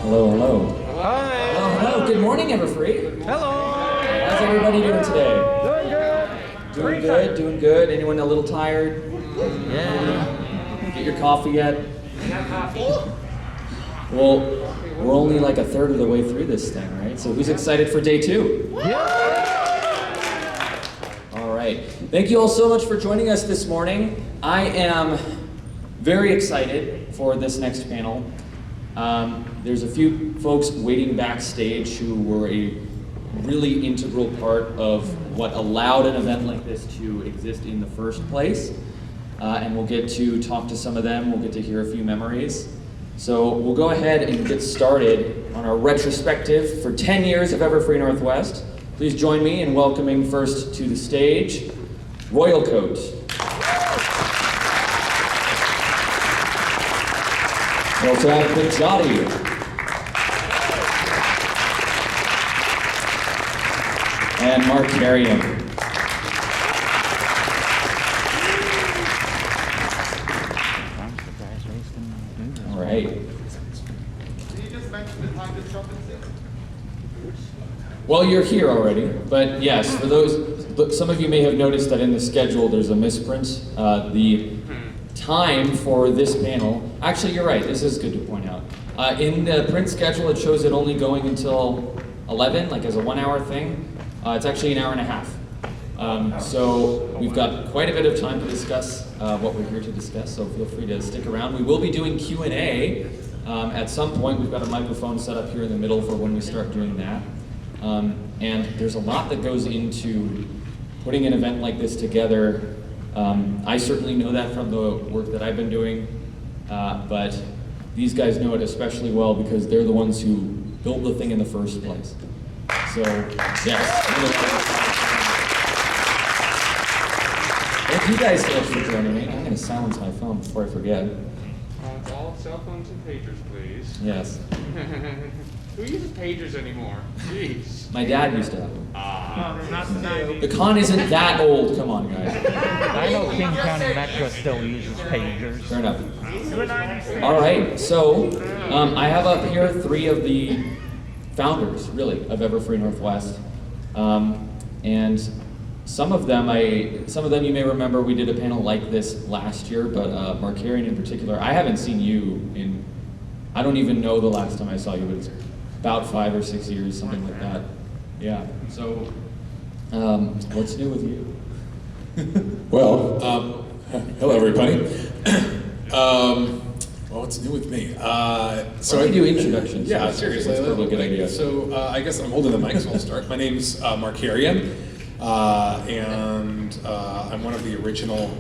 Hello, hello. Hi. Hello, hello. Good morning, Everfree. Hello. How's everybody doing today? Doing good. Doing good, doing good. Anyone a little tired? Yeah. Get your coffee yet? Well, we're only like a third of the way through this thing, right? So who's excited for day 2? Yeah. All right. Thank you all so much for joining us this morning. I am very excited for this next panel. There's a few folks waiting backstage who were a really integral part of what allowed an event like this to exist in the first place. And we'll get to talk to some of them. We'll get to hear a few memories. So we'll go ahead and get started on our retrospective for 10 years of Everfree Northwest. Please join me in welcoming first to the stage, Royal Coat. We also have Bejoty. And Markarian. All right. Can you just mention the time this trumpet is? Well, you're here already, but yes, for those, some of you may have noticed that in the schedule there's a misprint. The time for this panel, actually you're right, this is good to point out. In the print schedule it shows it only going until 11, like as a 1 hour thing. It's actually an hour and a half. So we've got quite a bit of time to discuss what we're here to discuss, so feel free to stick around. We will be doing Q&A at some point. We've got a microphone set up here in the middle for when we start doing that. And there's a lot that goes into putting an event like this together. I certainly know that from the work that I've been doing, but these guys know it especially well because they're the ones who built the thing in the first place. So, yes. Thank you guys so much for joining me. I'm going to silence my phone before I forget. All cell phones and pagers, please. Yes. Who uses pagers anymore? Jeez. My dad used to have them. Not the 90s. The con isn't that old. Come on, guys. I know King County Metro still uses pagers. Fair enough. All right, so I have up here 3 of the founders, really, of Everfree Northwest, and some of them you may remember we did a panel like this last year, but Markarian in particular, I haven't seen you in, I don't even know the last time I saw you, but it's about 5 or 6 years, something like that. Yeah. So, what's new with you? Well, hello everybody. Well, what's new with me? So I do introductions. Yeah, seriously, that's probably a good idea. So I guess I'm holding the mic, so I'll start. My name's Markarian, and I'm one of the original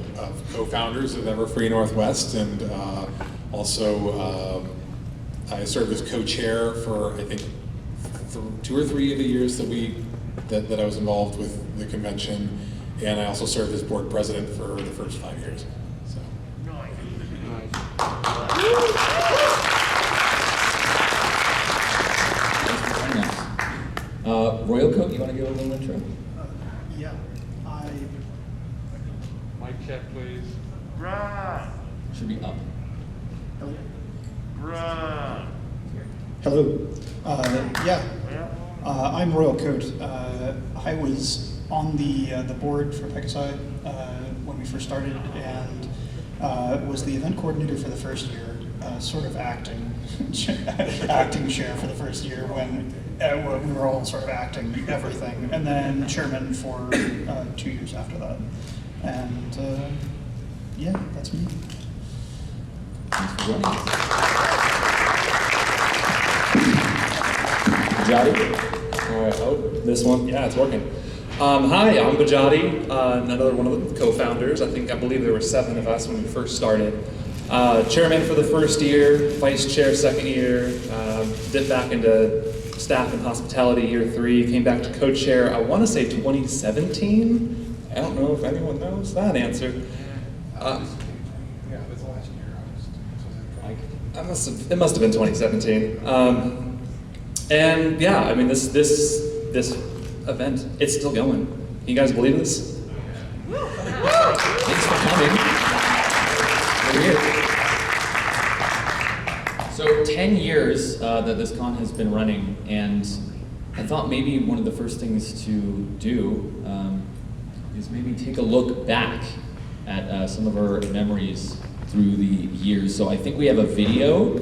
co-founders of Everfree Northwest, and also I served as co-chair for I think 2 or 3 of the years that I was involved with the convention, and I also served as board president for the first 5 years. So. Royal Coat, you want to give a little intro? Yeah. Mic check, please. Should be up. Hello. I'm Royal Coat. I was on the board for Pegasi when we first started, and was the event coordinator for the first year, sort of acting chair for the first year when we were all sort of acting everything, and then chairman for 2 years after that. And yeah, that's me. Thanks for joining us. Bejoty? All right, oh, this one, yeah, it's working. Hi, I'm Bejoty, another one of the co-founders. I believe there were 7 of us when we first started. Chairman for the first year, vice chair second year, dipped back into staff and hospitality year 3, came back to co-chair, I want to say 2017. I don't know if anyone knows that answer. Yeah, it was last year. It must have been 2017. And yeah, I mean this event, it's still going. Can you guys believe this? Thanks for coming. We're here. So 10 years that this con has been running, and I thought maybe one of the first things to do is maybe take a look back at some of our memories through the years. So I think we have a video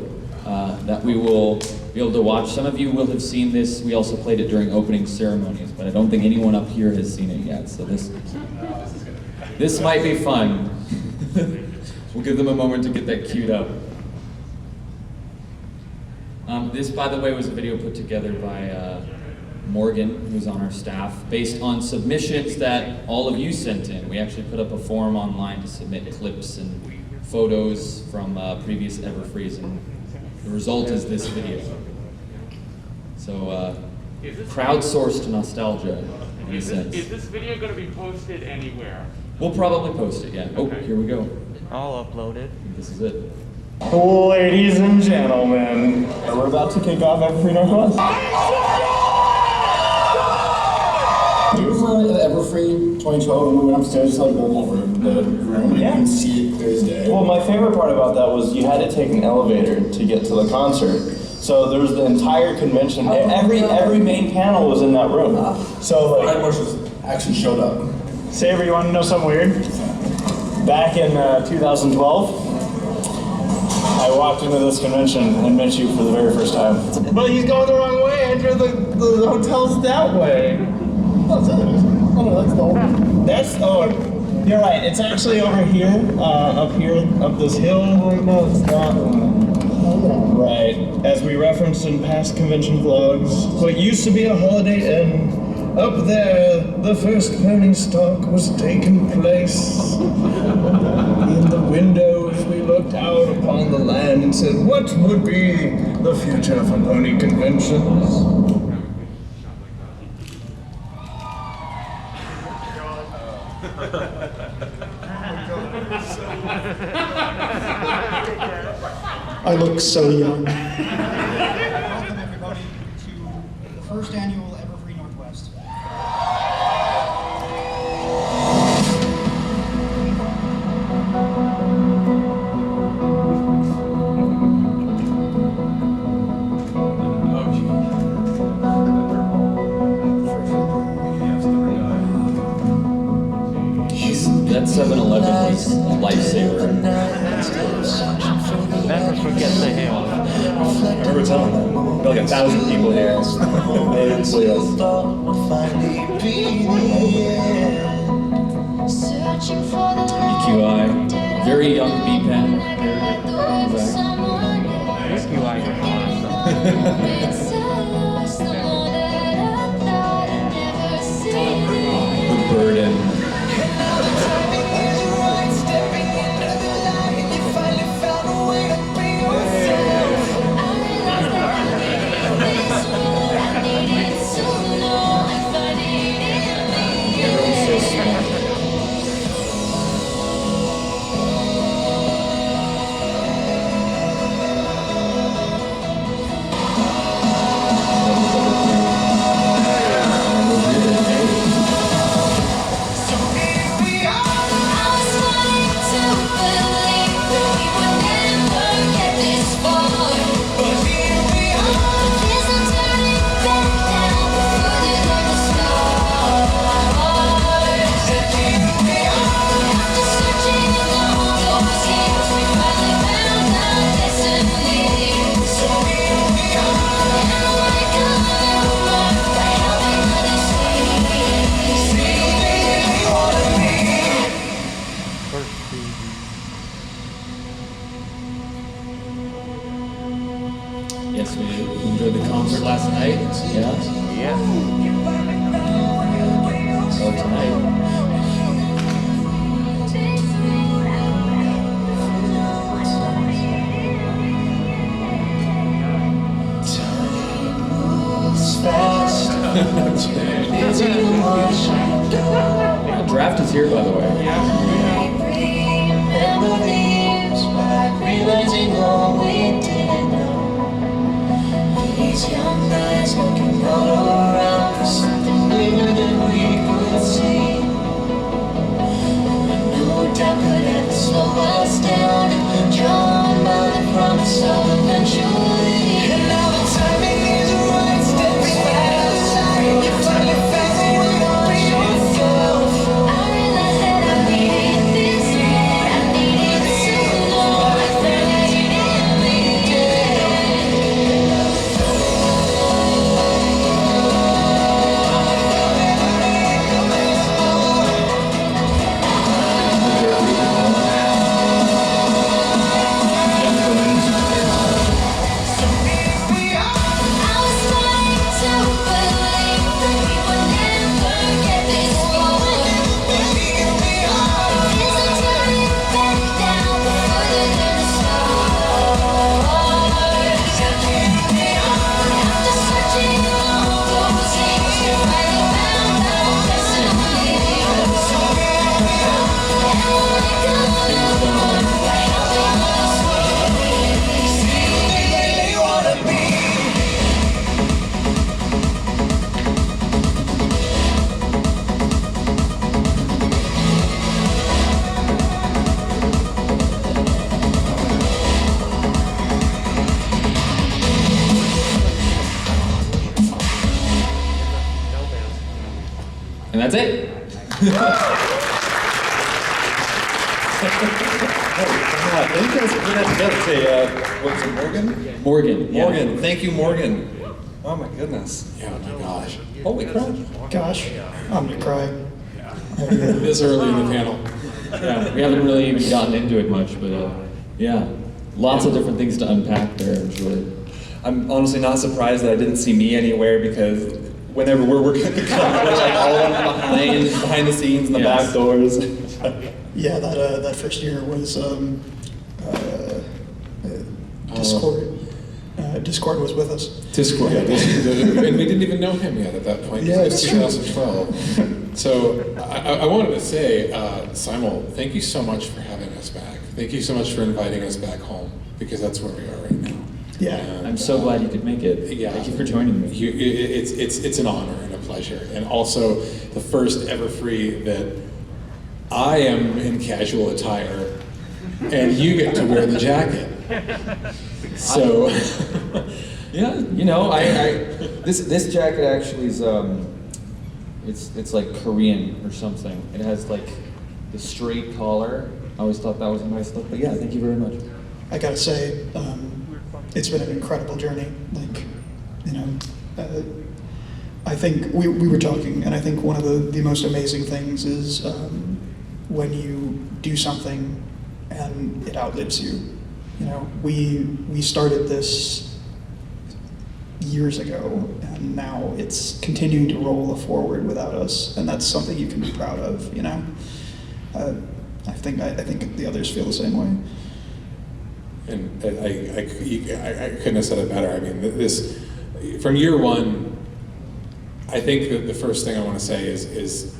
that we will be able to watch. Some of you will have seen this. We also played it during opening ceremonies, but I don't think anyone up here has seen it yet. So this might be fun. We'll give them a moment to get that queued up. This, by the way, was a video put together by Morgan, who's on our staff, based on submissions that all of you sent in. We actually put up a form online to submit clips and photos from previous Everfrees, and the result is this video. So, crowdsourced nostalgia, in a sense. Is this video going to be posted anywhere? We'll probably post it, yeah. Oh, here we go. I'll upload it. This is it. Ladies and gentlemen, we're about to kick off Everfree Northwest. Do you remember the Everfree 2012 when we went upstairs to like go over the room and you can see it clear as day? Well, my favorite part about that was you had to take an elevator to get to the concert. So there was the entire convention. Every main panel was in that room. So Brian like, Bush actually showed up. Saber, you want to know something weird? Back in 2012, I walked into this convention and met you for the very first time. But he's going the wrong way. Enter the hotel's that way. Oh, that's the old. Oh, you're right. It's actually over here, up this hill. No, it's not. Right. As we referenced in past convention vlogs, what used to be a Holiday Inn. Up there, the first pony stalk was taking place. In the windows, we looked out upon the land and said, what would be the future for pony conventions? I look so young. Welcome everybody to the first annual Everfree Northwest. That 7-Eleven was a lifesaver. Never forget the hill. I remember telling them, there were like 1,000 people here. They didn't see us. EQI, very young B-Pen. EQI was awesome. The burden. Everyone's so smart. Yes, we enjoyed the concert last night. Yeah. Yeah. So tonight. Yeah, draft is here, by the way. Realizing all we didn't know. These young eyes looking all around for something bigger than we could see. No doubt could ever slow us down, drawn by the promise of eventuality. That's it. Thank you guys for putting that together today. What's it, Morgan? Morgan. Yeah. Morgan, thank you, Morgan. Oh my goodness. Yeah, oh my gosh. Holy crap. Gosh, I'm gonna cry. This early in the panel. Yeah, we haven't really even gotten into it much, but yeah, lots of different things to unpack there, I'm sure. I'm honestly not surprised that I didn't see me anywhere because whenever we're working at the club, we're like all behind the scenes in the Yes. back doors. Yeah, that first year was Discord. Discord was with us. Discord, yeah, and we didn't even know him yet at that point. Yeah, It was it's true. 2012. So I wanted to say, Simul, thank you so much for having us back. Thank you so much for inviting us back home, because that's where we are right now. Yeah. And, I'm so glad you could make it. Yeah. Thank you for joining me. It's an honor and a pleasure, and also the first Everfree that I am in casual attire, and you get to wear the jacket. So, Yeah, you know, this jacket actually is it's like Korean or something. It has like the straight collar. I always thought that was a nice look. But yeah, thank you very much. I gotta say, it's been an incredible journey. Like, you know, I think we were talking, and I think one of the most amazing things is when you do something and it outlives you. You know, we started this years ago, and now it's continuing to roll forward without us, and that's something you can be proud of. You know, I think the others feel the same way. and I couldn't have said it better. I mean, this from year one. I think that the first thing I want to say is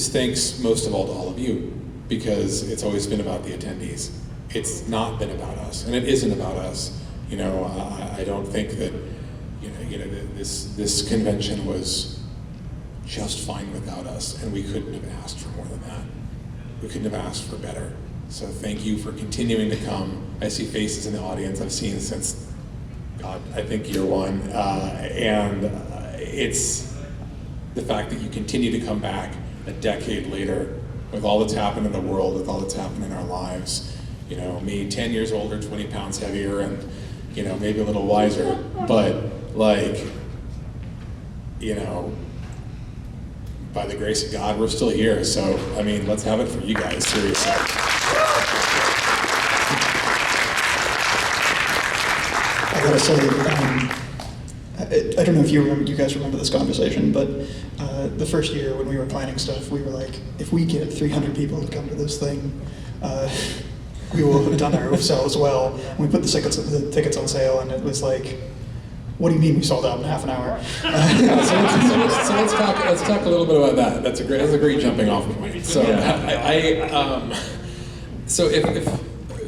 thanks most of all to all of you, because it's always been about the attendees. It's not been about us, and it isn't about us. You know, I don't think that this convention was just fine without us, and we couldn't have asked for more than that. We couldn't have asked for better. So thank you for continuing to come. I see faces in the audience I've seen since, God, I think year one, and it's the fact that you continue to come back a decade later with all that's happened in the world, with all that's happened in our lives. You know, me 10 years older, 20 pounds heavier, and, you know, maybe a little wiser, but like, you know, by the grace of God, we're still here. So, I mean, let's have it for you guys, seriously. I gotta say, I don't know if you guys remember this conversation, but the first year when we were planning stuff, we were like, if we get 300 people to come to this thing, we will have done ourselves well. And we put the tickets on sale, and it was like, what do you mean we sold out in half an hour? So let's talk a little bit about that. That's a great jumping off point. So so if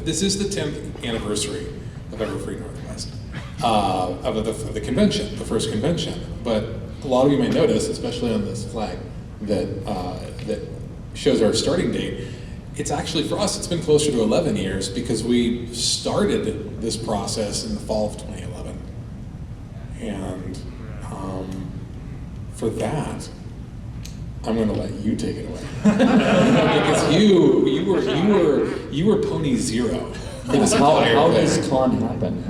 this is the 10th anniversary of Everfree Northwest, of the convention, the first convention, but a lot of you may notice, especially on this flag that shows our starting date, it's actually, for us, it's been closer to 11 years, because we started this process in the fall of 2011. And for that, I'm going to let you take it away. Because you were pony zero for this How entire does thing. con happen?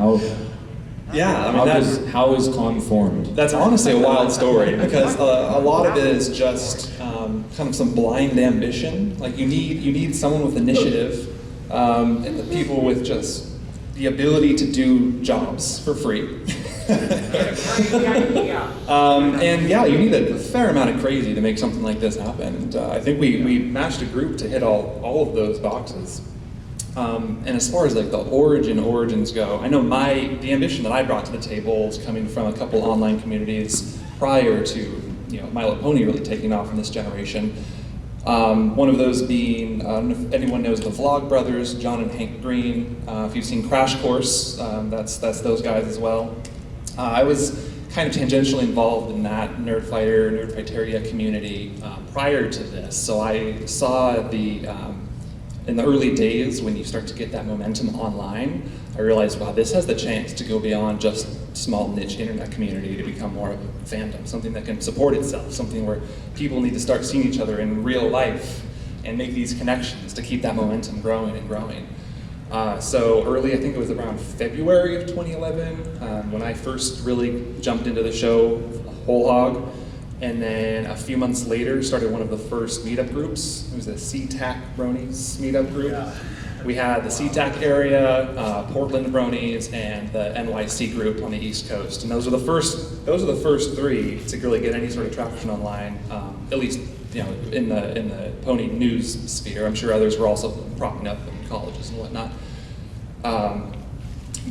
Yeah, I mean, How is con formed? that's honestly a wild story, because a lot of it is just kind of some blind ambition. Like you need someone with initiative, and the people with just the ability to do jobs for free. And yeah, you need a fair amount of crazy to make something like this happen. And I think we matched a group to hit all of those boxes. And as far as like the origins go, I know the ambition that I brought to the table is coming from a couple online communities prior to My Little Pony really taking off in this generation. One of those being, I don't know if anyone knows the Vlog Brothers, John and Hank Green. If you've seen Crash Course, that's those guys as well. I was kind of tangentially involved in that Nerdfighteria community prior to this. So I saw in the early days when you start to get that momentum online, I realized, wow, this has the chance to go beyond just small niche internet community to become more of a fandom, something that can support itself, something where people need to start seeing each other in real life and make these connections to keep that momentum growing and growing. So early, I think it was around February of 2011, when I first really jumped into the show whole hog. And then a few months later, started one of the first meetup groups. It was the CTAC Bronies meetup group. We had the CTAC area, Portland Bronies, and the NYC group on the East Coast. And those are the first three to really get any sort of traction online, at least in the pony news sphere. I'm sure others were also propping up in colleges and whatnot.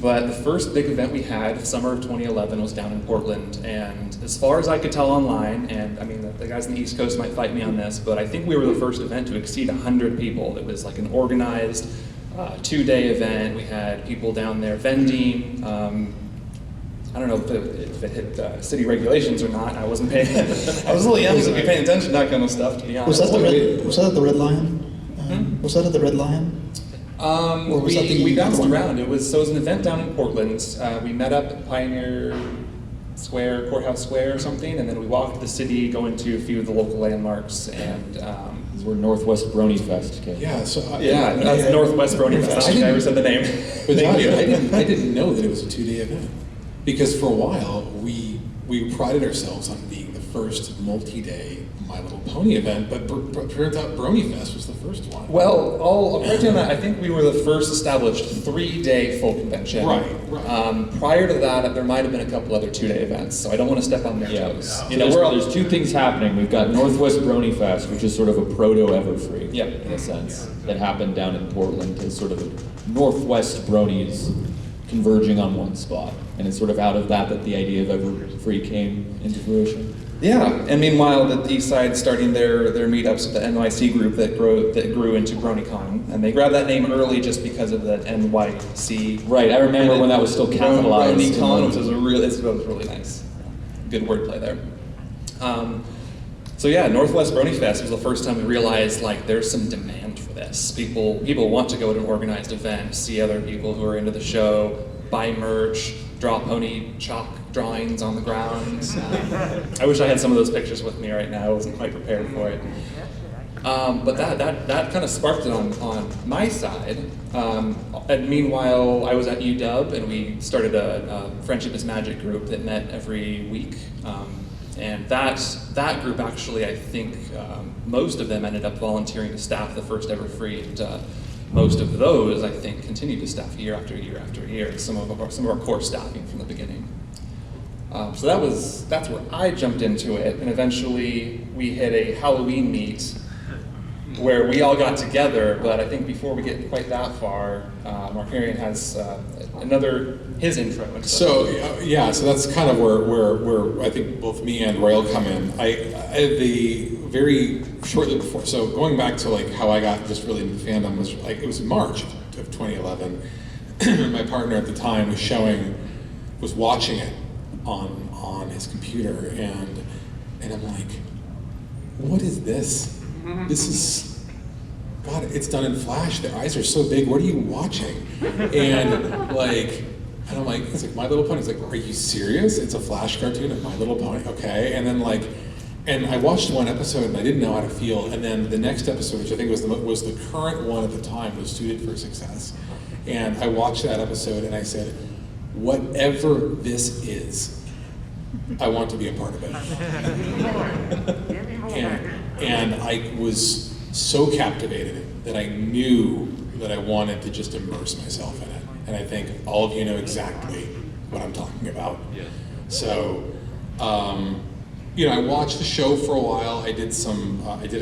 But the first big event we had, summer of 2011, was down in Portland, and as far as I could tell online, and I mean, the guys on the East Coast might fight me on this, but I think we were the first event to exceed 100 people. It was like an organized 2-day event. We had people down there vending. I don't know if it hit city regulations or not. I wasn't paying. I was a little young to be paying attention to that kind of stuff, to be honest. Was that at the Red Lion? Was that at the Red Lion? We bounced around. It was an event down in Portland. We met up at Pioneer Square, Courthouse Square or something, and then we walked the city, going to a few of the local landmarks, and We're Northwest Brony Fest. Okay. Yeah, so that's Northwest Brony Fest. I never said the name. But I didn't know that it was a 2-day event, because for a while we prided ourselves on being the first multi-day My Little Pony event, but turns out Brony Fest was the first one. Well, I'll correct you on that. I think we were the first established 3-day full convention. Right. Prior to that, there might have been a couple other 2-day events, so I don't want to step on their toes. There's two things happening. We've got Northwest Brony Fest, which is sort of a proto Everfree, in a sense, that happened down in Portland as sort of a Northwest Bronies converging on one spot, and it's sort of out of that the idea of Everfree came into fruition. Yeah, and meanwhile, the East Side starting their meetups with the NYC group that grew into BronyCon, and they grabbed that name early just because of the NYC. Right, I remember when that was still capitalized. BronyCon, which was really nice. Good wordplay there. So yeah, Northwest Brony Fest was the first time we realized there's some demand for this. People want to go to an organized event, see other people who are into the show, buy merch, draw pony chalk drawings on the ground. I wish I had some of those pictures with me right now. I wasn't quite prepared for it. But that kind of sparked it on my side. And meanwhile, I was at UW, and we started a Friendship is Magic group that met every week. And that group actually, I think, most of them ended up volunteering to staff the first Everfree, and most of those, I think, continued to staff year after year after year. Some of our core staffing from the beginning. So that's where I jumped into it, and eventually we hit a Halloween meet where we all got together. But I think before we get quite that far, Markarian has his intro. So that's kind of where I think both me and Royal come in. Very shortly before, so going back to how I got just really into fandom was it was in March of 2011. My partner at the time was watching it on his computer, and I'm like, what is this? This is, God, it's done in Flash. Their eyes are so big. What are you watching? And I'm like, it's like My Little Pony. It's like, are you serious? It's a Flash cartoon of My Little Pony. Okay. And then and I watched one episode and I didn't know how to feel. And then the next episode, which I think was the current one at the time, was Suited for Success. And I watched that episode and I said, whatever this is, I want to be a part of it. And I was so captivated that I knew that I wanted to just immerse myself in it. And I think all of you know exactly what I'm talking about. Yeah. So, I watched the show for a while. I did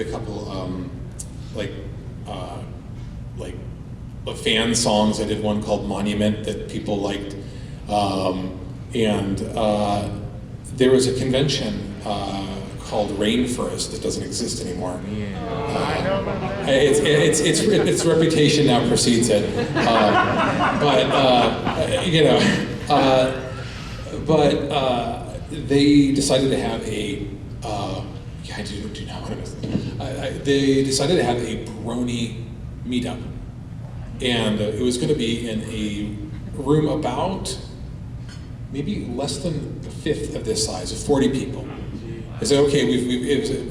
a couple, fan songs. I did one called Monument that people liked. There was a convention called Rainforest that doesn't exist anymore. Its reputation now precedes it. They decided to have they decided to have a Brony meetup, and it was going to be in room about maybe less than a fifth of this size, of 40 people. They said, okay,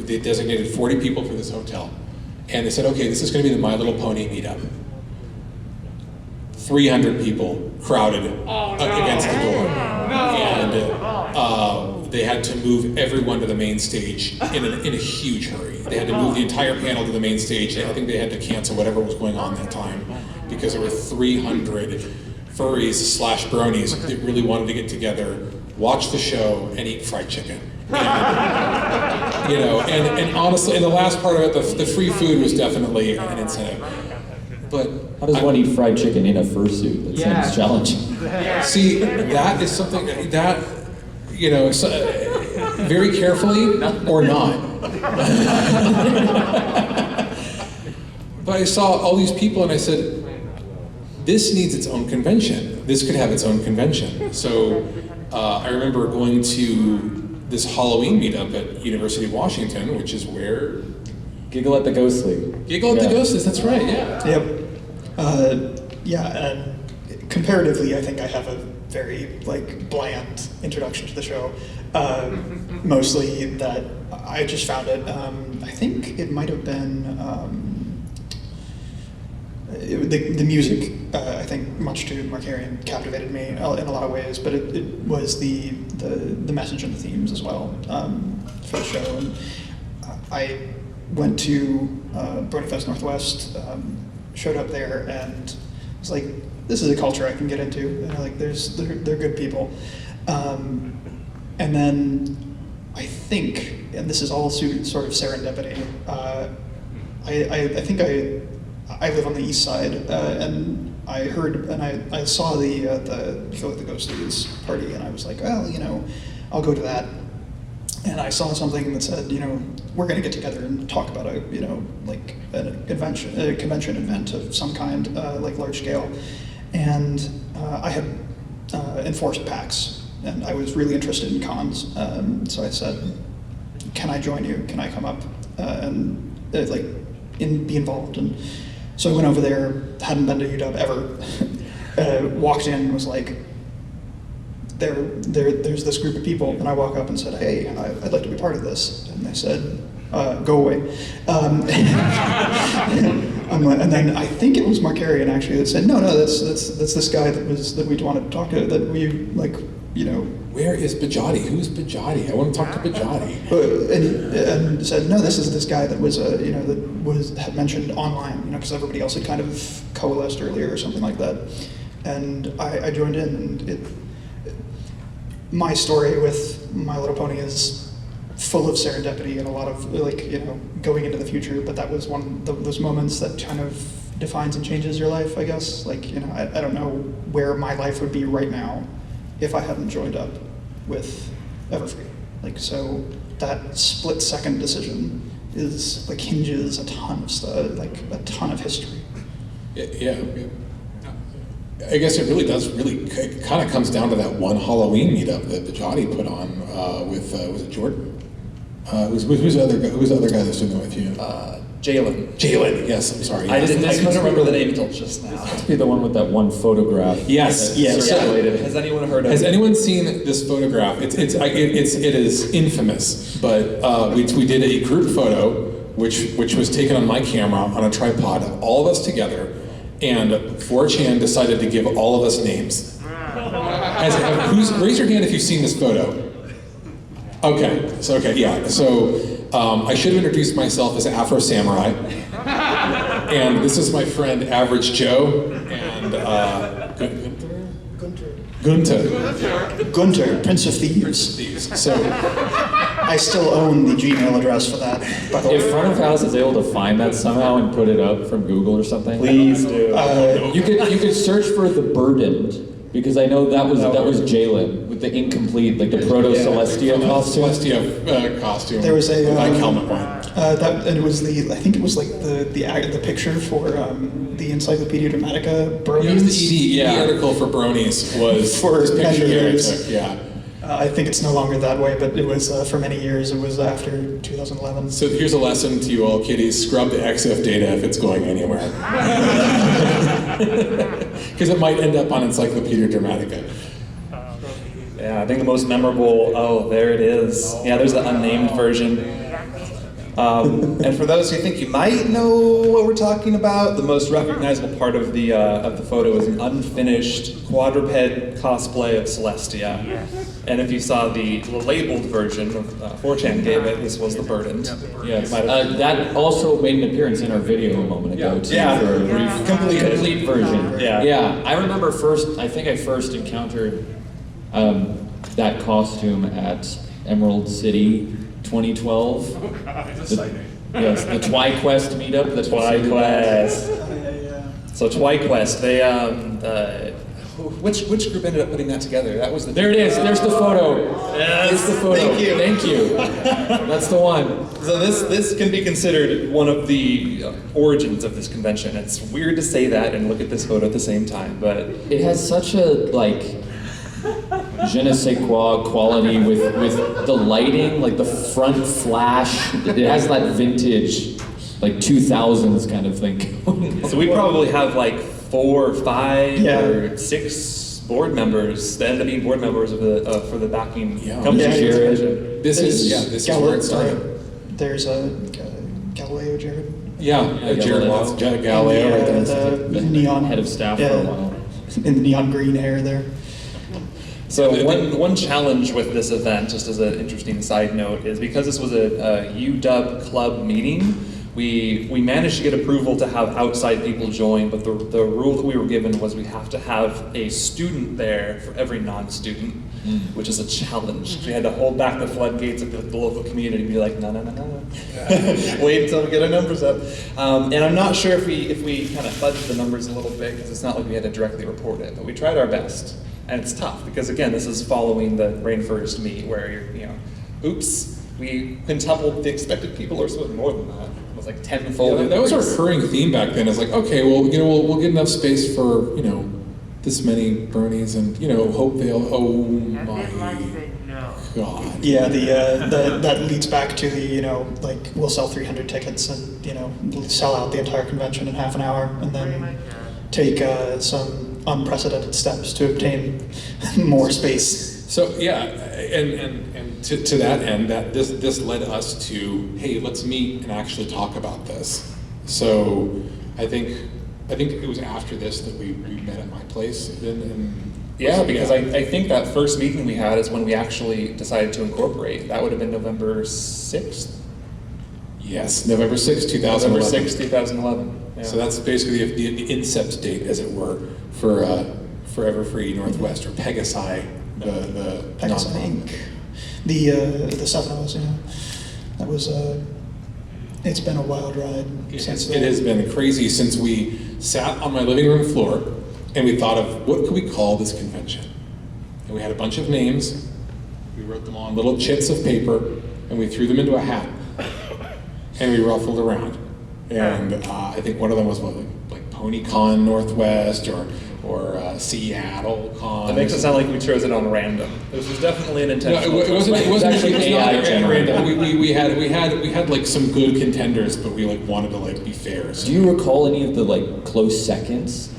they designated 40 people for this hotel. And they said, okay, this is going to be the My Little Pony meetup. 300 people crowded against the door. And they had to move everyone to the main stage in a huge hurry. They had to move the entire panel to the main stage. I think they had to cancel whatever was going on that time because there were 300 furries / bronies that really wanted to get together, watch the show, and eat fried chicken. And, you know, and honestly, in the last part of it, the free food was definitely an incentive. But how does one eat fried chicken in a fursuit? That sounds challenging. See, that is something that, you know, very carefully or not. But I saw all these people and I said, this needs its own convention. This could have its own convention. So I remember going to this Halloween meetup at University of Washington, which is where Giggle at the Ghostly. Giggle at the Ghostly, that's right, yeah. Yep. And comparatively, I think I have a very bland introduction to the show. Mostly that I just found it. I think it might have been the music. I think much to Markarian captivated me in a lot of ways, but it was the message and the themes as well for the show. And I went to Retrospective Northwest. Showed up there and was like, this is a culture I can get into. And they're good people. And then I think, and this is all sort of serendipity. I think I live on the east side, and I heard and I saw the Giggle at the Ghostly's party, and I was like, well, you know, I'll go to that. And I saw something that said, you know, we're going to get together and talk about a convention event of some kind, large scale. And I had enforced PAX, and I was really interested in cons. So I said, can I join you? Can I come up and be involved? And so I went over there, hadn't been to UW ever, walked in and was like, there's this group of people, and I walk up and said, hey, I'd like to be part of this. And they said, go away. And then I think it was Markarian actually that said, no, that's this guy that we wanted to talk to, that we Where is Bejoty? Who's Bejoty? I want to talk to Bejoty. And said, no, this is this guy that was had mentioned online, because everybody else had kind of coalesced earlier or something like that. And I joined in, and my story with My Little Pony is full of serendipity and a lot of going into the future, but that was one of those moments that kind of defines and changes your life, I guess. I don't know where my life would be right now if I hadn't joined up with Everfree. So that split-second decision is hinges a ton of stuff, a ton of history. Yeah. I guess it it kind of comes down to that one Halloween meetup that Bejoty put on with, was it Jordan? Who's the other guy that's doing that with you? Jalen. Jalen, yes, I'm sorry. I couldn't remember the name until just now. Must be the one with that one photograph. Yes. Circulated. Has anyone heard of it? Has anyone seen this photograph? It is infamous, but we did a group photo, which was taken on my camera on a tripod of all of us together, and 4chan decided to give all of us names. Raise your hand if you've seen this photo. Okay, so I should have introduced myself as Afro Samurai, and this is my friend Average Joe, and Gunter, Prince of Thieves. So I still own the Gmail address for that, by the way. If Front of House is able to find that somehow and put it up from Google or something, Please do. You could search for The Burdened, because I know that was Jalen with the incomplete, the Proto Celestia costume. Celestia costume. There was a like helmet one. and it was I think it was the picture for the Encyclopedia Dramatica Bronies. It was the ED article for Bronies was for this many picture that I years. took, yeah. I think it's no longer that way, but it was for many years. It was after 2011. So here's a lesson to you all kiddies: scrub the EXIF data if it's going anywhere. because it might end up on Encyclopedia Dramatica. Yeah, I think the most memorable, oh, there it is. Yeah, there's the unnamed version. And for those who think you might know what we're talking about, the most recognizable part of the photo is an unfinished quadruped cosplay of Celestia. And if you saw the labeled version, 4chan gave it, this was the burdened. Yes, that also made an appearance in our video a moment ago, too. Yeah. For a brief, complete version. Yeah. Yeah, I remember I think I first encountered that costume at Emerald City 2012. Oh God. Yes, the TwiQuest meetup. The TwiQuest. So TwiQuest, they which group ended up putting that together? That was the. There it is. There's the photo. Yes. There's the photo. Thank you. Thank you. That's the one. So this can be considered one of the origins of this convention. It's weird to say that and look at this photo at the same time, but it has such a je ne sais quoi quality with the lighting, like the front flash. It has that vintage, 2000s kind of thing. So we probably have 4 or 5 or 6 board members that end up being board members of the for the backing company. This is where it started. There's Galileo Jared. Yeah, Jared Watts, Galileo, right there. The neon head of staff for a while. In the neon green hair there. So one challenge with this event, just as an interesting side note, is because this was a UW club meeting, we managed to get approval to have outside people join, but the rule that we were given was we have to have a student there for every non-student, which is a challenge. We had to hold back the floodgates of the local community and be like, no. Wait until we get our numbers up. And I'm not sure if we kind of fudged the numbers a little bit, because it's not like we had to directly report it, but we tried our best. And it's tough, because again, this is following the Rainforest meet, where oops, we quintupled the expected people, or so more than that. It was like tenfold. Yeah, that was our recurring theme back then. It's like, okay, well, we'll get enough space for, this many bronies, and, hope they'll, oh my God. Yeah, that leads back to the, we'll sell 300 tickets and, we'll sell out the entire convention in half an hour, and then take some unprecedented steps to obtain more space. So yeah, and to that end, that this led us to, hey, let's meet and actually talk about this. So I think it was after this that we met at my place. Because I think that first meeting we had is when we actually decided to incorporate. That would have been November 6th. Yes, November 6th, 2011. November 6th, 2011. Yeah. So that's basically the incept date, as it were, for Everfree Northwest, or Pegasi, the Pegasi Inc. The 7 of us, that was it's been a wild ride since then. It has been crazy since we sat on my living room floor and we thought of, what could we call this convention? And we had a bunch of names. We wrote them on little chits of paper and we threw them into a hat and we ruffled around. And I think one of them was like PonyCon Northwest or Seattle Con. That makes it sound like we chose it on random. This was definitely an intentional. No, it wasn't actually AI generated. We had some good contenders, but we wanted to be fair. So. Do you recall any of the close seconds?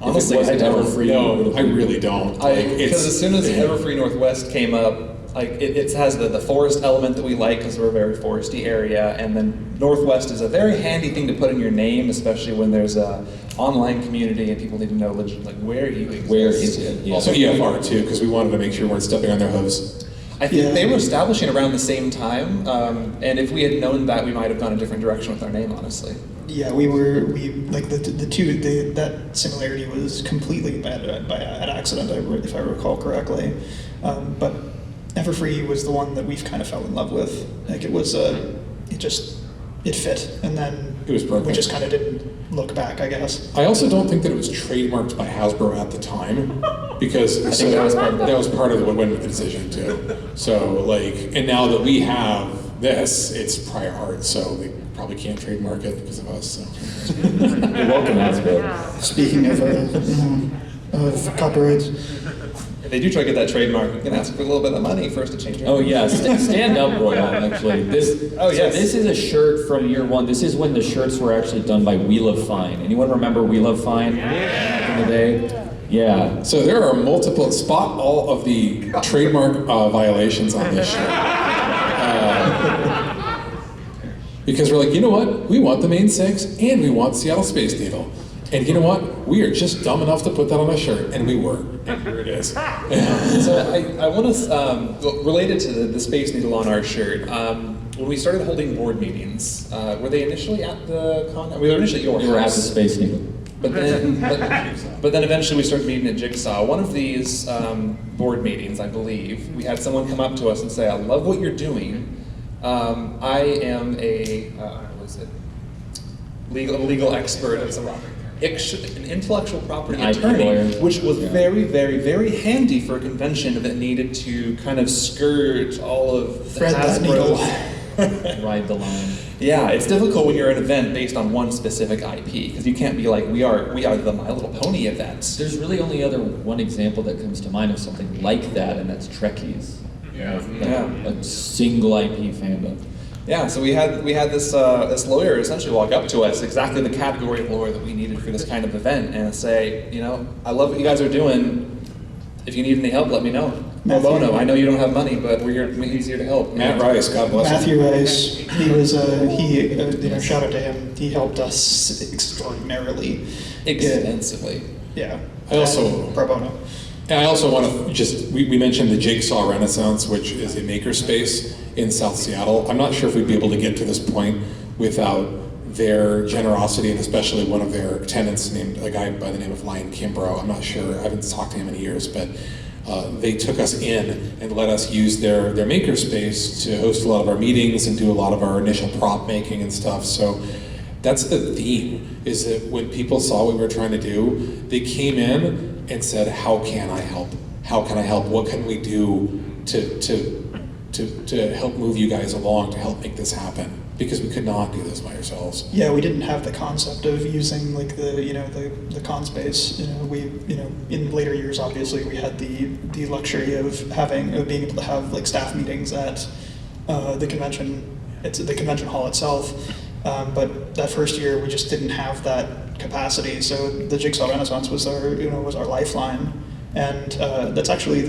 Honestly, I don't. No, I really don't. Because as soon as Everfree Northwest came up, it has the forest element that we like, because we're a very foresty area, and then Northwest is a very handy thing to put in your name, especially when there's a online community and people need to know where you exist. Where is it? Yeah. Also EFR too, because we wanted to make sure we weren't stepping on their hooves. I think they were establishing around the same time, and if we had known that, we might have gone a different direction with our name, honestly. Yeah, that similarity was completely by an accident, if I recall correctly. But Everfree was the one that we've kind of fell in love with. It fit, and then it was perfect. We just kind of didn't look back, I guess. I also don't think that it was trademarked by Hasbro at the time, because I think that was part of what went with the decision too. So and now that we have this, it's prior art, so they probably can't trademark it because of us. So. You're welcome, Hasbro. Speaking of copyrights. they do try to get that trademark, you can ask for a little bit of money for us to change it. Oh yes, stand up royal actually. This Oh, yes. So this is a shirt from year one. This is when the shirts were actually done by We Love Fine. Anyone remember We Love Fine back in the day? Yeah. So there are multiple, spot all of the trademark violations on this shirt. Because we're like, you know what? We want the main six and we want Seattle Space Needle. And you know what? We are just dumb enough to put that on a shirt, and we were. And here it is. So I want to, related to the Space Needle on our shirt, when we started holding board meetings, were they initially at the con? We were initially at your house. We were at the Space Needle. But then eventually we started meeting at Jigsaw. One of these board meetings, I believe, we had someone come up to us and say, I love what you're doing. I am legal expert of some an intellectual property attorney, which was very, very, very handy for a convention that needed to kind of scourge all of the Hasbro's. Ride the line. Yeah, it's difficult when you're an event based on one specific IP, because you can't be like, we are the My Little Pony events. There's really only one example that comes to mind of something like that, and that's Trekkies. A single IP fandom. Yeah, so we had this lawyer essentially walk up to us, exactly the category of lawyer that we needed for this kind of event, and say, I love what you guys are doing. If you need any help, let me know. Pro bono. I know you don't have money, but he's here to help. Matt Rice, God bless him. Matthew Rice, he was shout out to him. He helped us extraordinarily. Extensively. Yeah. I also pro bono. And I also want to we mentioned the Jigsaw Renaissance, which is a makerspace in South Seattle. I'm not sure if we'd be able to get to this point without their generosity, and especially one of their tenants, named a guy by the name of Lion Kimbrough. I'm not sure, I haven't talked to him in years, but they took us in and let us use their makerspace to host a lot of our meetings and do a lot of our initial prop making and stuff. So that's the theme, is that when people saw what we were trying to do, they came in and said, how can I help? How can I help? What can we do to help move you guys along, to help make this happen? Because we could not do this by ourselves. Yeah, we didn't have the concept of using like the con space. In later years, obviously, we had the luxury of being able to have like staff meetings at the convention. It's the convention hall itself. But that first year, we just didn't have that capacity. So the Jigsaw Renaissance was our lifeline, and that's actually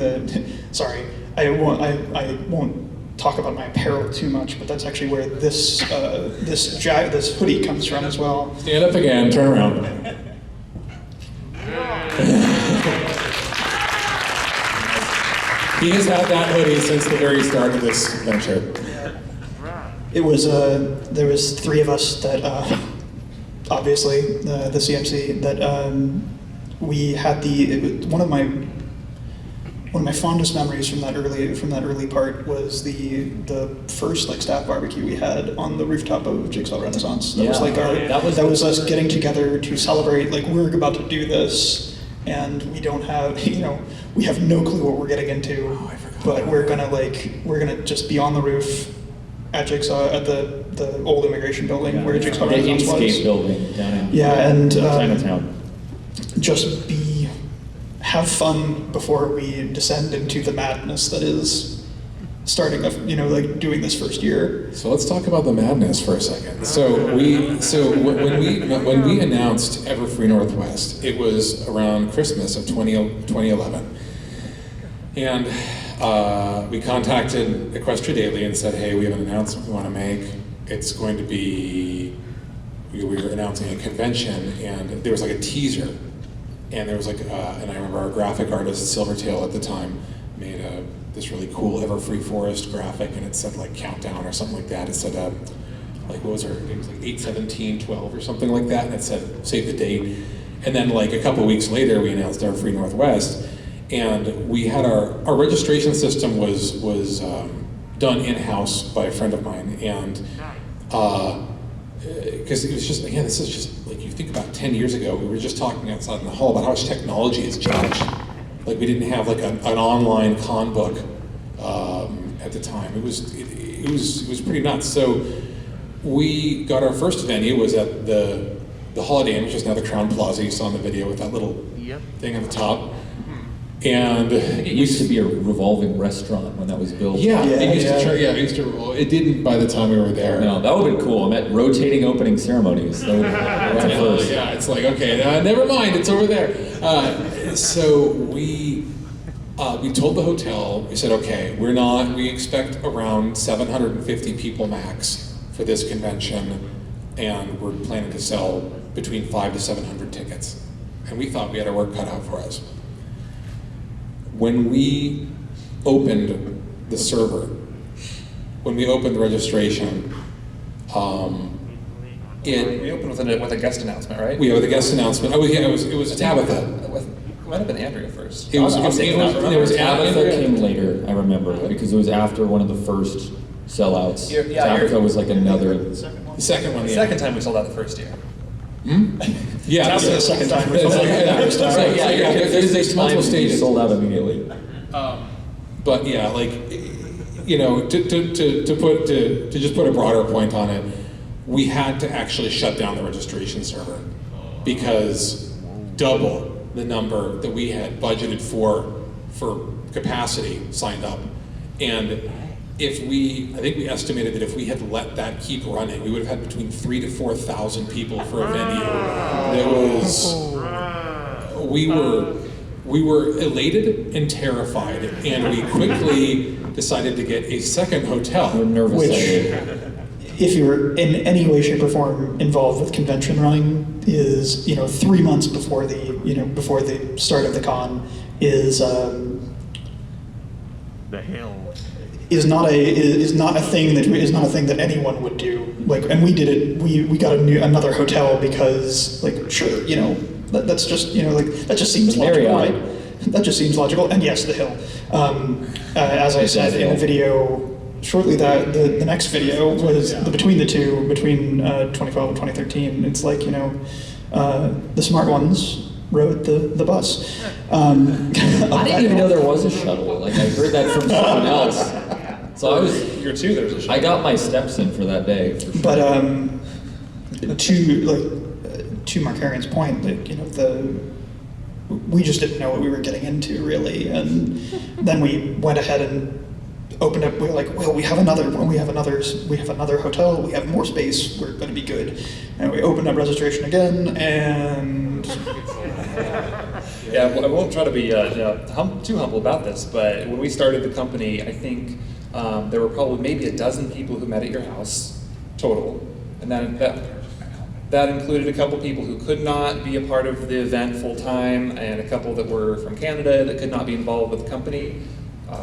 sorry, I won't talk about my apparel too much, but that's actually where this hoodie comes from as well. Stand up again, turn around. He has had that hoodie since the very start of this venture. It was there was three of us that obviously the CMC that we had one of my fondest memories from that early part was the first like staff barbecue we had on the rooftop of Jigsaw Renaissance. That was like that was us getting together to celebrate, like, we're about to do this and we don't have we have no clue what we're getting into, but we're gonna just be on the roof at Jigsaw, at the old immigration building where Jigsaw Renaissance was. The Inkscape building down in Chinatown. Just have fun before we descend into the madness that is starting, doing this first year. So let's talk about the madness for a second. So when we announced Everfree Northwest, it was around Christmas of 2011, and we contacted Equestria Daily and said, hey, we have an announcement we want to make. It's going to be, we were announcing a convention, and there was like a teaser. And there was like, and I remember our graphic artist, Silvertail at the time, made this really cool Everfree Forest graphic, and it said like countdown or something like that. It said, like, what was it was like 8/17/12 or something like that, and it said, save the date. And then like a couple weeks later, we announced Everfree Northwest, and we had our registration system was done in-house by a friend of mine, and because it was just, again, this is just, like, you think about 10 years ago, we were just talking outside in the hall about how much technology has changed. Like, we didn't have like an online con book at the time. It was pretty nuts. So we got our first venue was at the Holiday Inn, which is now the Crown Plaza. You saw in the video with that little thing on the top. And It used to be a revolving restaurant when that was built. it used to. It didn't by the time we were there. No, that would have been cool. I met rotating opening ceremonies. That would have been first. Yeah, it's like, okay, never mind, it's over there. So we told the hotel, we said, okay, we expect around 750 people max for this convention, and we're planning to sell between 500 to 700 tickets. And we thought we had our work cut out for us. When we opened the server, when we opened the registration, We opened with a guest announcement, right? we had a guest announcement. Oh, yeah, it was Tabitha. It might have been Andrea first. It was Tabitha Andrea. came later, I remember, because it was after one of the first sellouts. Tabitha was like another. The second one, The yeah. second time we sold out the first year. Yeah, That's the second time. Right, yeah, there's a multiple time we stages. sold out immediately. But yeah, like, you know, to just put a broader point on it, we had to actually shut down the registration server because double the number that we had budgeted for capacity signed up. And I think we estimated that if we had let that keep running, we would have had between 3,000 to 4,000 people for a venue. It was, we were elated and terrified, and we quickly decided to get a second hotel. We're nervous. Which, if you're in any way, shape, or form involved with convention running, is 3 months before the start of the con is The hill. is not a thing that anyone would do. Like, and we did it. We got another hotel because, like, sure, that's just that just seems logical, right? That just seems logical. And yes, the hill. As I said in the video. Shortly, the next video was between 2012 and 2013. It's like, the smart ones rode the bus. I didn't even know there was a shuttle. Like, I heard that from someone else. So Year two, there was a shuttle. I got my steps in for that day. For sure. But to Markarian's point, like, we just didn't know what we were getting into really, and then we went ahead and opened up. We were like, well, we have another hotel. We have more space. We're going to be good. And we opened up registration again, and Yeah, well, I won't try to be too humble about this, but when we started the company, I think there were probably maybe a dozen people who met at your house total, and that included a couple people who could not be a part of the event full time, and a couple that were from Canada that could not be involved with the company.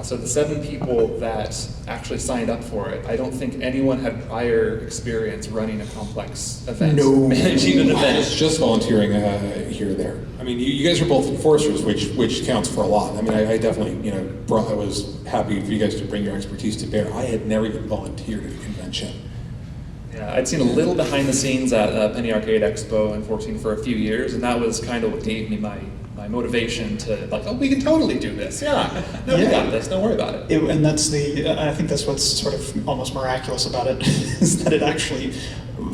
So the 7 people that actually signed up for it, I don't think anyone had prior experience running a complex event, managing an event. It's just volunteering here or there. I mean, you guys are both enforcers, which counts for a lot. I mean, I definitely, I was happy for you guys to bring your expertise to bear. I had never even volunteered at a convention. Yeah, I'd seen a little behind the scenes at Penny Arcade Expo in 14 for a few years, and that was kind of what gave me my motivation to, like, oh, we can totally do this. Yeah, no, we got this. Don't worry about it. and I think that's what's sort of almost miraculous about it is that it actually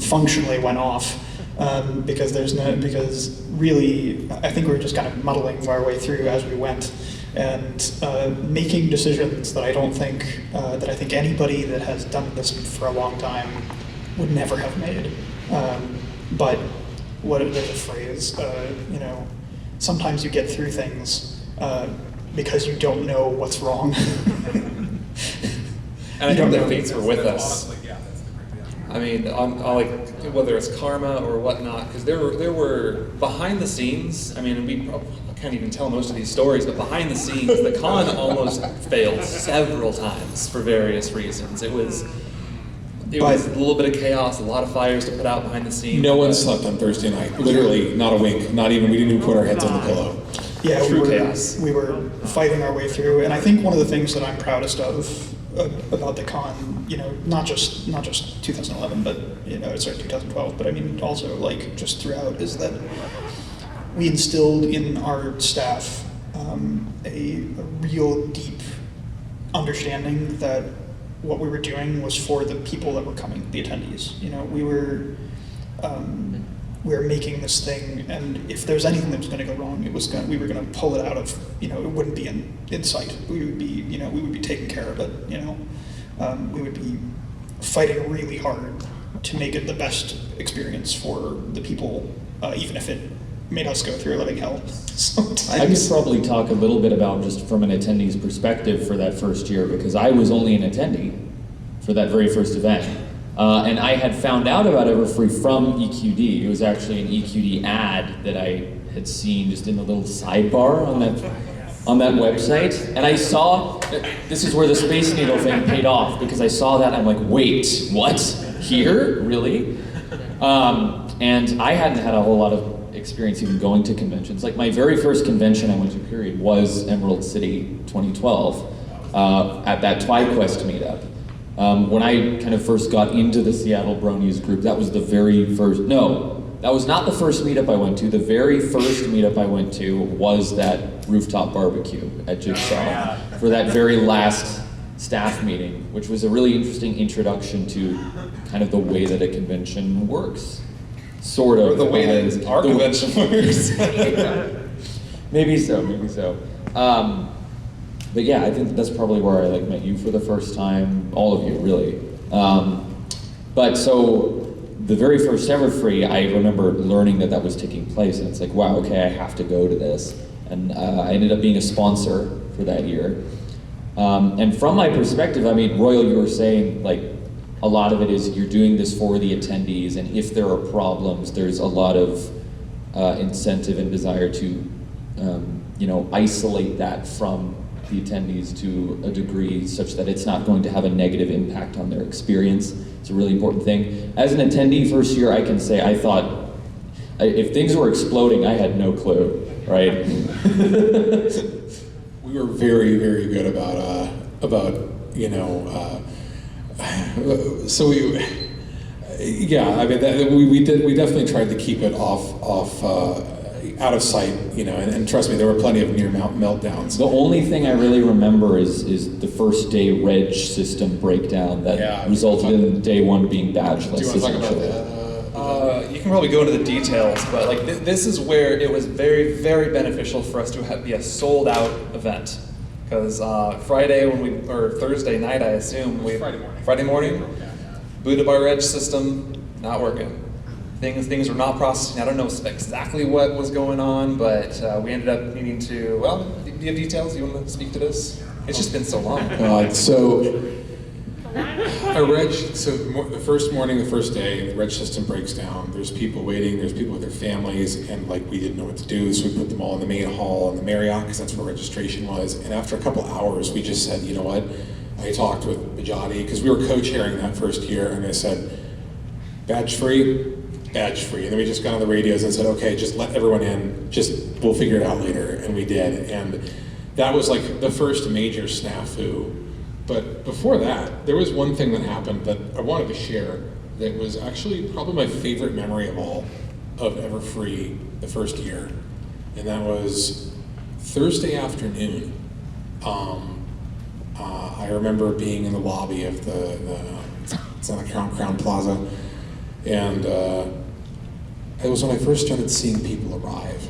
functionally went off. Because really, I think we were just kind of muddling our way through as we went, and making decisions that I think anybody that has done this for a long time would never have made. But there's a phrase, sometimes you get through things because you don't know what's wrong. And I think the fates were with us. I mean, on like whether it's karma or whatnot, because there were behind the scenes. I mean, I can't even tell most of these stories, but behind the scenes, the con almost failed several times for various reasons. It was a little bit of chaos, a lot of fires to put out behind the scenes. No one slept on Thursday night. Literally, not a wink. We didn't even put our heads on the pillow. Yeah, chaos. We were fighting our way through, and I think one of the things that I'm proudest of about the con, not just 2011, but 2012, but I mean also like just throughout, is that we instilled in our staff a real deep understanding that what we were doing was for the people that were coming, the attendees. We were we're making this thing, and if there's anything that was going to go wrong, we were going to pull it out of, it wouldn't be in sight. We would be, we would be taking care of it. We would be fighting really hard to make it the best experience for the people, even if it made us go through a living hell sometimes. I could probably talk a little bit about just from an attendee's perspective for that first year, because I was only an attendee for that very first event. And I had found out about Everfree from EQD. It was actually an EQD ad that I had seen just in the little sidebar on that website. And I saw, this is where the Space Needle thing paid off, because I saw that, I'm like, wait, what? Here? Really? And I hadn't had a whole lot of experience even going to conventions. Like my very first convention I went to, period, was Emerald City 2012 at that TwiQuest meetup. When I kind of first got into the Seattle Bronies group, that was the very first, no, that was not the first meetup I went to. The very first meetup I went to was that Rooftop BBQ at Jigsaw for that very last staff meeting, which was a really interesting introduction to kind of the way that a convention works. Sort of. Or the way that our convention works. Maybe so, maybe so. But yeah, I think that's probably where I met you for the first time, all of you really. But so the very first Everfree, I remember learning that was taking place, and it's like, wow, okay, I have to go to this. And I ended up being a sponsor for that year. And from my perspective, Royal, you were saying a lot of it is you're doing this for the attendees, and if there are problems, there's a lot of incentive and desire to isolate that from the attendees to a degree such that it's not going to have a negative impact on their experience. It's a really important thing. As an attendee first year, I can say I thought if things were exploding, I had no clue, right? We were very, very good about so we definitely tried to keep it off out of sight, and trust me, there were plenty of near meltdowns. The only thing I really remember is the first day reg system breakdown that resulted in day one being badgeless. Do you want to talk about that? You can probably go into the details, but this is where it was very, very beneficial for us to be a sold out event. Because Thursday night, I assume, Friday morning, booted our reg system, not working. Things were not processing. I don't know exactly what was going on, but we ended up needing to, do you have details? You want to speak to this? It's just been so long. The first morning, the first day, the reg system breaks down. There's people waiting, there's people with their families, and we didn't know what to do, so we put them all in the main hall in the Marriott, because that's where registration was. And after a couple hours, we just said, you know what? I talked with Bejoty, because we were co-chairing that first year, and I said, badge free. And then we just got on the radios and said, okay, just let everyone in, we'll figure it out later, and we did. And that was the first major snafu. But before that, there was one thing that happened that I wanted to share that was actually probably my favorite memory of all of Everfree the first year. And that was Thursday afternoon. I remember being in the lobby of it's on the Crown Plaza, and it was when I first started seeing people arrive.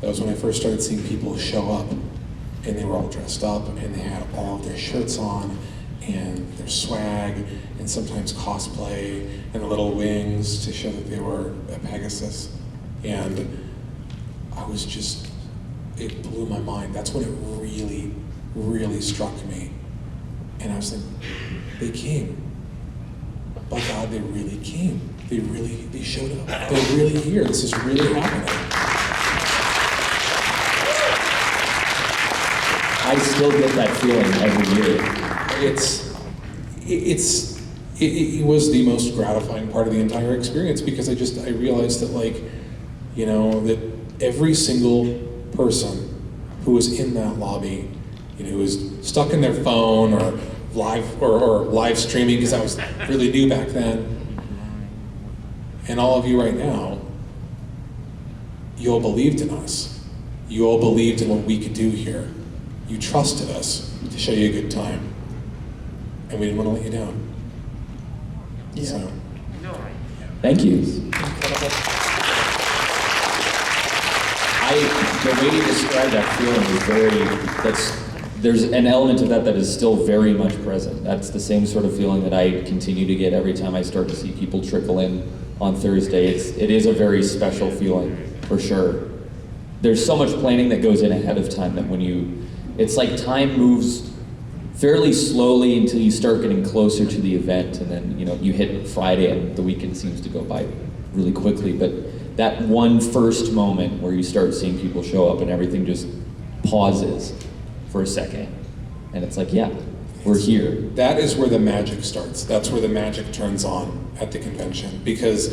That was when I first started seeing people show up, and they were all dressed up, and they had all of their shirts on, and their swag, and sometimes cosplay, and the little wings to show that they were a Pegasus. And I was it blew my mind. That's when it really, really struck me. And I was like, they came. By God, they really came. They showed up. They're really here. This is really happening. I still get that feeling every year. It was the most gratifying part of the entire experience, because I realized that that every single person who was in that lobby, who was stuck in their phone or live streaming, because that was really new back then. And all of you right now, you all believed in us. You all believed in what we could do here. You trusted us to show you a good time. And we didn't want to let you down. Yeah. So. Thank you. the way you describe that feeling is there's an element of that that is still very much present. That's the same sort of feeling that I continue to get every time I start to see people trickle in on Thursday. It is a very special feeling, for sure. There's so much planning that goes in ahead of time that it's like time moves fairly slowly until you start getting closer to the event, and then you hit Friday and the weekend seems to go by really quickly. But that one first moment where you start seeing people show up and everything just pauses for a second, and it's like, yeah, we're here. That is where the magic starts. That's where the magic turns on at the convention, because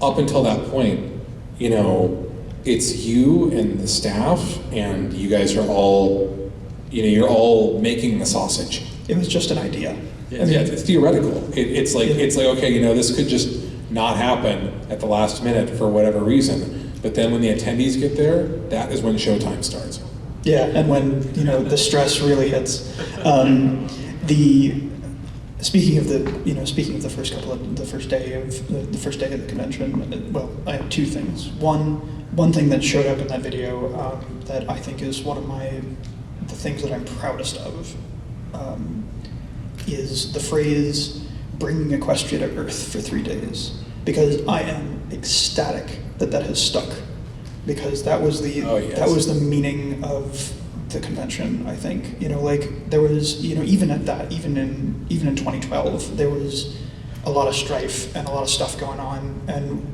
up until that point, it's you and the staff, and you guys are all, you're all making the sausage. It was just an idea. Yeah, it's theoretical. It's like okay, this could just not happen at the last minute for whatever reason. But then when the attendees get there, that is when showtime starts. Yeah, and when the stress really hits. Speaking of the first day of the convention, well, I have two things. One thing that showed up in that video that I think is one of the things that I'm proudest of is the phrase "bringing Equestria to Earth for 3 days," because I am ecstatic that has stuck. Because that was that was the meaning of the convention, I think. There was, even in 2012, there was a lot of strife and a lot of stuff going on, and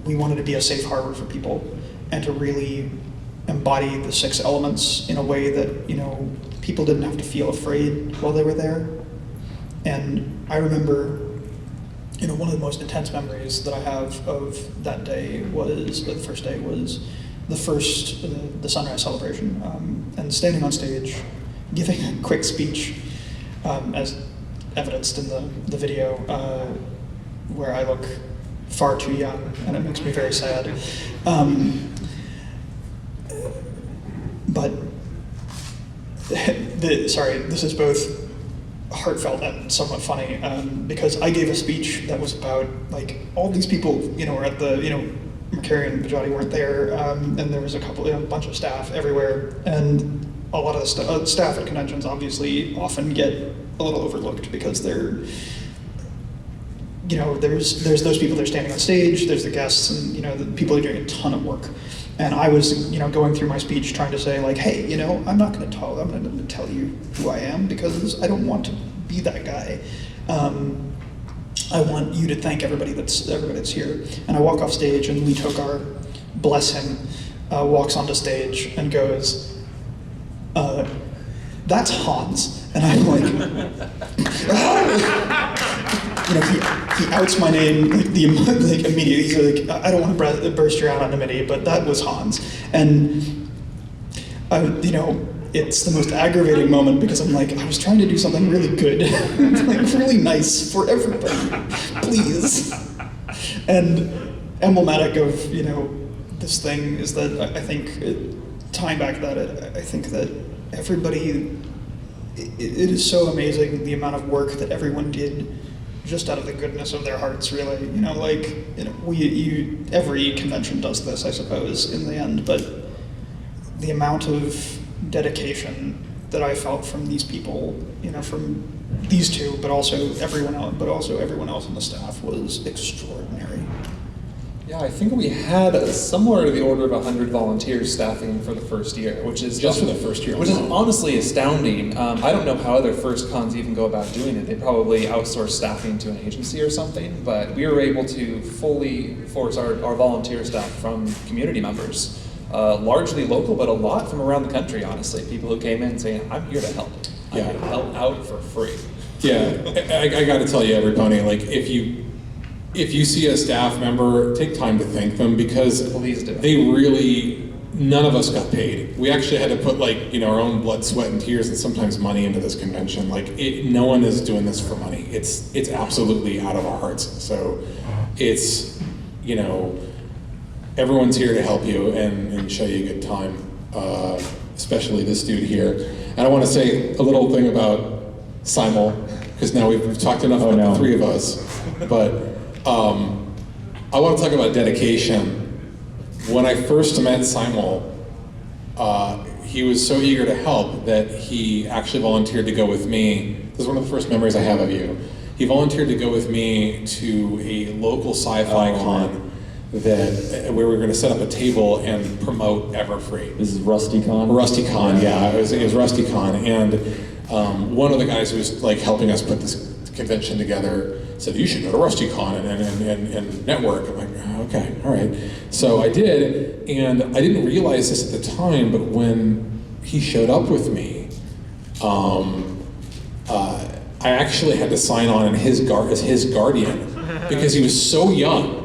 we wanted to be a safe harbor for people and to really embody the 6 elements in a way that, people didn't have to feel afraid while they were there. And I remember, one of the most intense memories that I have of that day was, the first day was the sunrise celebration, and standing on stage, giving a quick speech, as evidenced in the video, where I look far too young, and it makes me very sad. But this is both heartfelt and somewhat funny, because I gave a speech that was about all these people were at the Markarian and Bejoty weren't there, and there was a bunch of staff everywhere, and a lot of the staff at conventions obviously often get a little overlooked because they're there's those people that are standing on stage, there's the guests, and the people are doing a ton of work. And I was, going through my speech trying to say hey, I'm not going to tell you who I am, because I don't want to be that guy. I want you to thank everybody that's here. And I walk off stage, and Lee Tokar, bless him, walks onto stage and goes, "That's Hans." And I'm like, he outs my name immediately. He's like, "I don't want to burst your anonymity, but that was Hans." And it's the most aggravating moment, because I'm like, I was trying to do something really good, really nice for everybody, please. And emblematic of this thing is that I think tying back that I think that everybody, it is so amazing the amount of work that everyone did just out of the goodness of their hearts, really. Every convention does this, I suppose, in the end, but the amount of dedication that I felt from these people, from these two, but also everyone else on the staff was extraordinary. Yeah, I think we had somewhere to the order of 100 volunteers staffing for the first year, which is just for the first year, which is honestly astounding. I don't know how other first cons even go about doing it. They probably outsource staffing to an agency or something, but we were able to fully force our volunteer staff from community members. Largely local, but a lot from around the country, honestly. People who came in saying, "I'm here to help. I'm here to help out for free." Yeah, I got to tell you, everybody, if you see a staff member, take time to thank them, because they really, none of us got paid. We actually had to put our own blood, sweat, and tears, and sometimes money into this convention. No one is doing this for money. It's absolutely out of our hearts. So it's, everyone's here to help you and show you a good time, especially this dude here. And I want to say a little thing about Simul, because now we've talked enough about the three of us, but I want to talk about dedication. When I first met Simul, he was so eager to help that he actually volunteered to go with me. This is one of the first memories I have of you. He volunteered to go with me to a local sci-fi con where we were going to set up a table and promote Everfree. This is RustyCon? RustyCon, yeah, it was RustyCon, and one of the guys who was like helping us put this convention together said, you should go to RustyCon and network. I'm like, okay, all right. So I did, and I didn't realize this at the time, but when he showed up with me, I actually had to sign on as his guardian because he was so young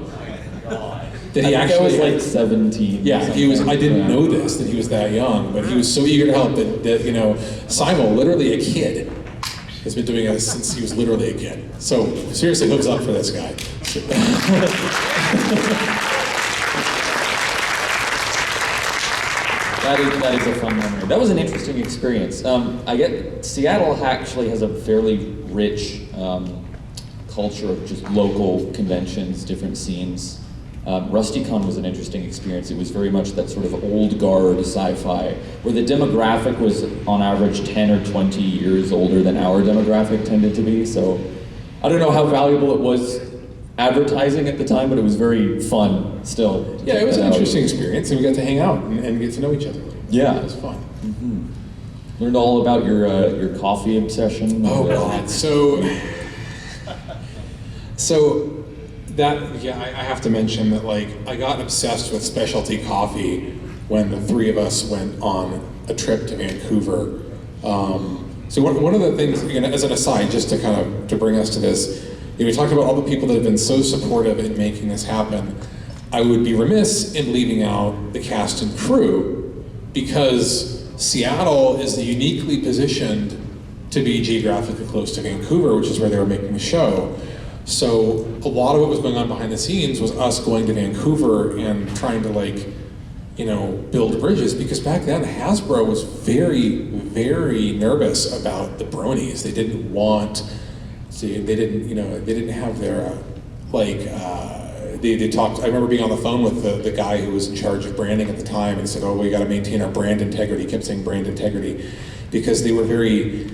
that he actually I was like 17. Yeah, he was. I didn't know this, that he was that young, but he was so eager to help that you know, Simul, literally a kid, has been doing it since he was literally a kid. So seriously, hooks up for this guy. That is a fun memory. That was an interesting experience. Seattle actually has a fairly rich culture of just local conventions, different scenes. RustyCon was an interesting experience. It was very much that sort of old guard sci-fi, where the demographic was on average 10 or 20 years older than our demographic tended to be. So I don't know how valuable it was advertising at the time, but it was very fun still. Yeah, it was an interesting experience, and we got to hang out and get to know each other. Yeah. It was fun. Mm-hmm. Learned all about your coffee obsession. Oh God, so that, yeah, I have to mention that, like, I got obsessed with specialty coffee when the three of us went on a trip to Vancouver. So one of the things, again, as an aside, just to bring us to this, we talked about all the people that have been so supportive in making this happen. I would be remiss in leaving out the cast and crew, because Seattle is uniquely positioned to be geographically close to Vancouver, which is where they were making the show. So a lot of what was going on behind the scenes was us going to Vancouver and trying to, like, you know, build bridges, because back then Hasbro was very, very nervous about the bronies. They didn't want, they didn't have their, they talked, I remember being on the phone with the guy who was in charge of branding at the time, and he said, oh, we got to maintain our brand integrity. He kept saying brand integrity, because they were very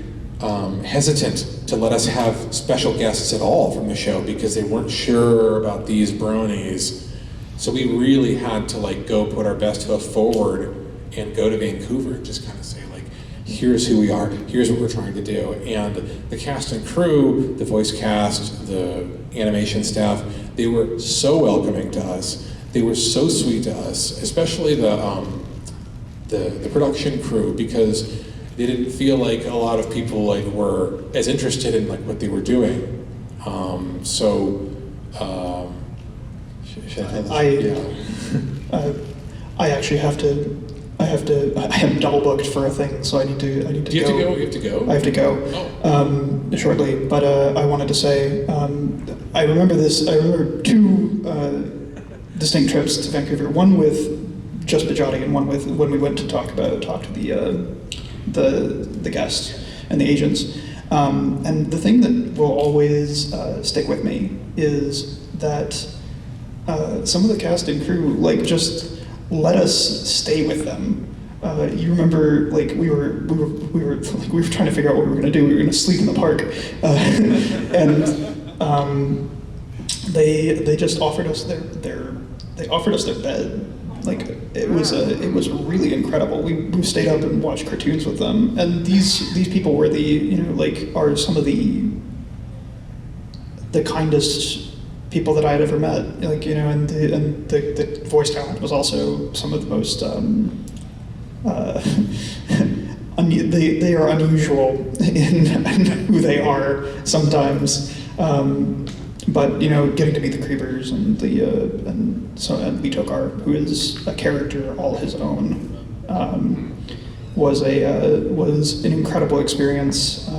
hesitant to let us have special guests at all from the show, because they weren't sure about these bronies. So we really had to, like, go put our best foot forward and go to Vancouver and just kind of say, like, here's who we are, here's what we're trying to do. And the cast and crew, the voice cast, the animation staff, they were so welcoming to us. They were so sweet to us, especially the production crew, because they didn't feel like a lot of people, like, were as interested in, like, what they were doing. I actually have to. I am double booked for a thing, so I need to go. Do you have to go? You have to go? I have to go shortly, but I wanted to say I remember this. I remember two distinct trips to Vancouver. One with just Bejoty, and one with when we went to talk to the guests and the agents. And the thing that will always stick with me is that some of the cast and crew, like, just let us stay with them. You remember, like, we were trying to figure out what we were going to do. We were going to sleep in the park, and they just offered us their bed. Like, it was really incredible. We stayed up and watched cartoons with them, and these people were are some of the kindest people that I had ever met. Like, and the voice talent was also some of the most they are unusual in who they are sometimes. But getting to meet the Creepers and and Vitokar, who is a character all his own, was an incredible experience.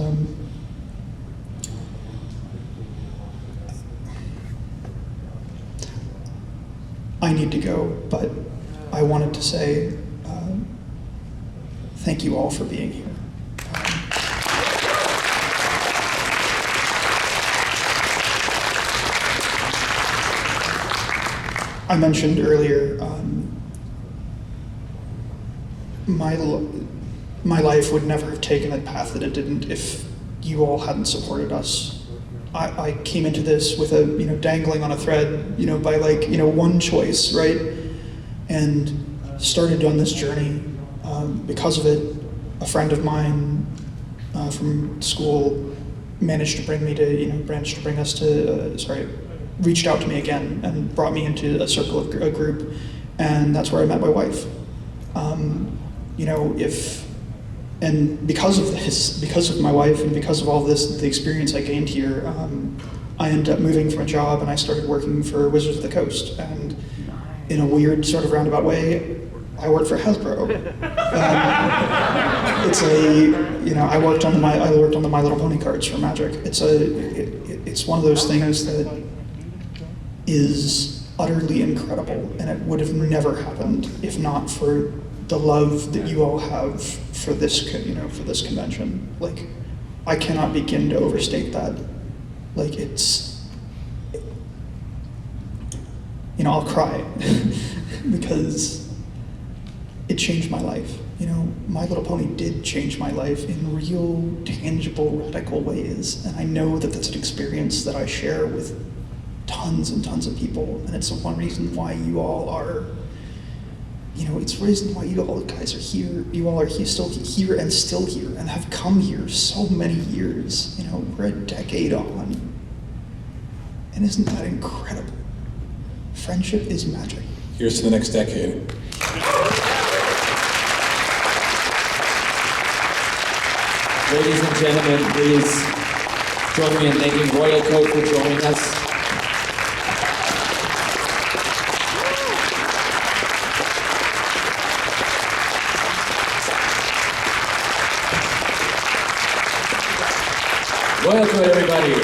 I need to go, but I wanted to say thank you all for being here. I mentioned earlier my life would never have taken the path that it didn't if you all hadn't supported us. I came into this with a, dangling on a thread, by one choice, right? And started on this journey. Because of it, a friend of mine from school managed to bring us to, reached out to me again and brought me into a circle of a group, and that's where I met my wife. And because of this, because of my wife and because of all this, the experience I gained here, I ended up moving from a job and I started working for Wizards of the Coast. And in a weird sort of roundabout way, I work for Hasbro. I worked on the My Little Pony cards for Magic. It's one of those things that is utterly incredible, and it would have never happened if not for the love that you all have for this, for this convention. Like, I cannot begin to overstate that. Like, I'll cry because it changed my life. My Little Pony did change my life in real, tangible, radical ways, and I know that that's an experience that I share with tons and tons of people, and it's one reason why you all are, it's the reason why you all guys are here. You all are still here and still here and have come here so many years. We're a decade on. And isn't that incredible? Friendship is magic. Here's to the next decade. Ladies and gentlemen, please join me in thanking Royal Coat for joining us. Royal Coat, everybody.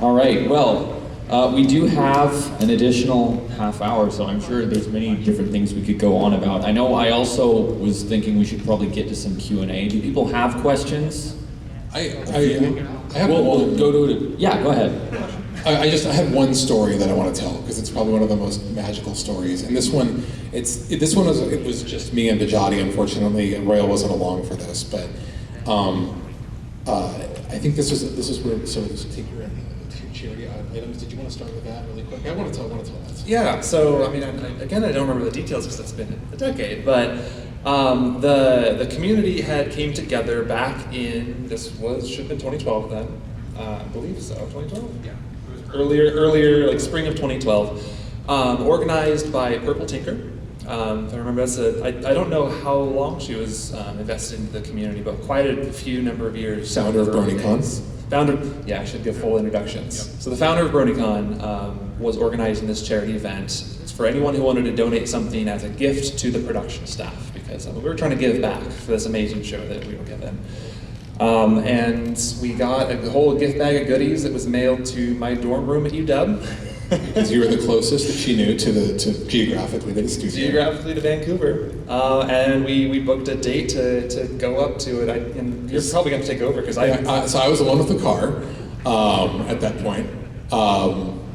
All right, well, we do have an additional half hour, so I'm sure there's many different things we could go on about. I know I also was thinking we should probably get to some Q&A. Do people have questions? I have We'll go to it. Yeah, go ahead. I have one story that I want to tell because it's probably one of the most magical stories. And this one, it was just me and Bejoty, unfortunately, and Royal wasn't along for this. But I think this is where take your charity items. Did you want to start with that really quick? I want to tell that. Yeah. So I mean, I don't remember the details because it's been a decade, but. The community came together back in, should have been 2012 then, I believe so, 2012? Yeah. Earlier, like spring of 2012, organized by Purple Tinker. If I remember, I don't know how long she was invested into the community, but quite a few number of years. Founder of BronyCon. I should give full introductions. Yep. So the founder of BronyCon was organizing this charity event. It's for anyone who wanted to donate something as a gift to the production staff, because we were trying to give back for this amazing show that we were given. And we got a whole gift bag of goodies that was mailed to my dorm room at UW. Because you were the closest that she knew to geographically to the studio. Geographically to Vancouver. And we booked a date to go up to it. And you're probably going to take over because so I was the one with the car at that point.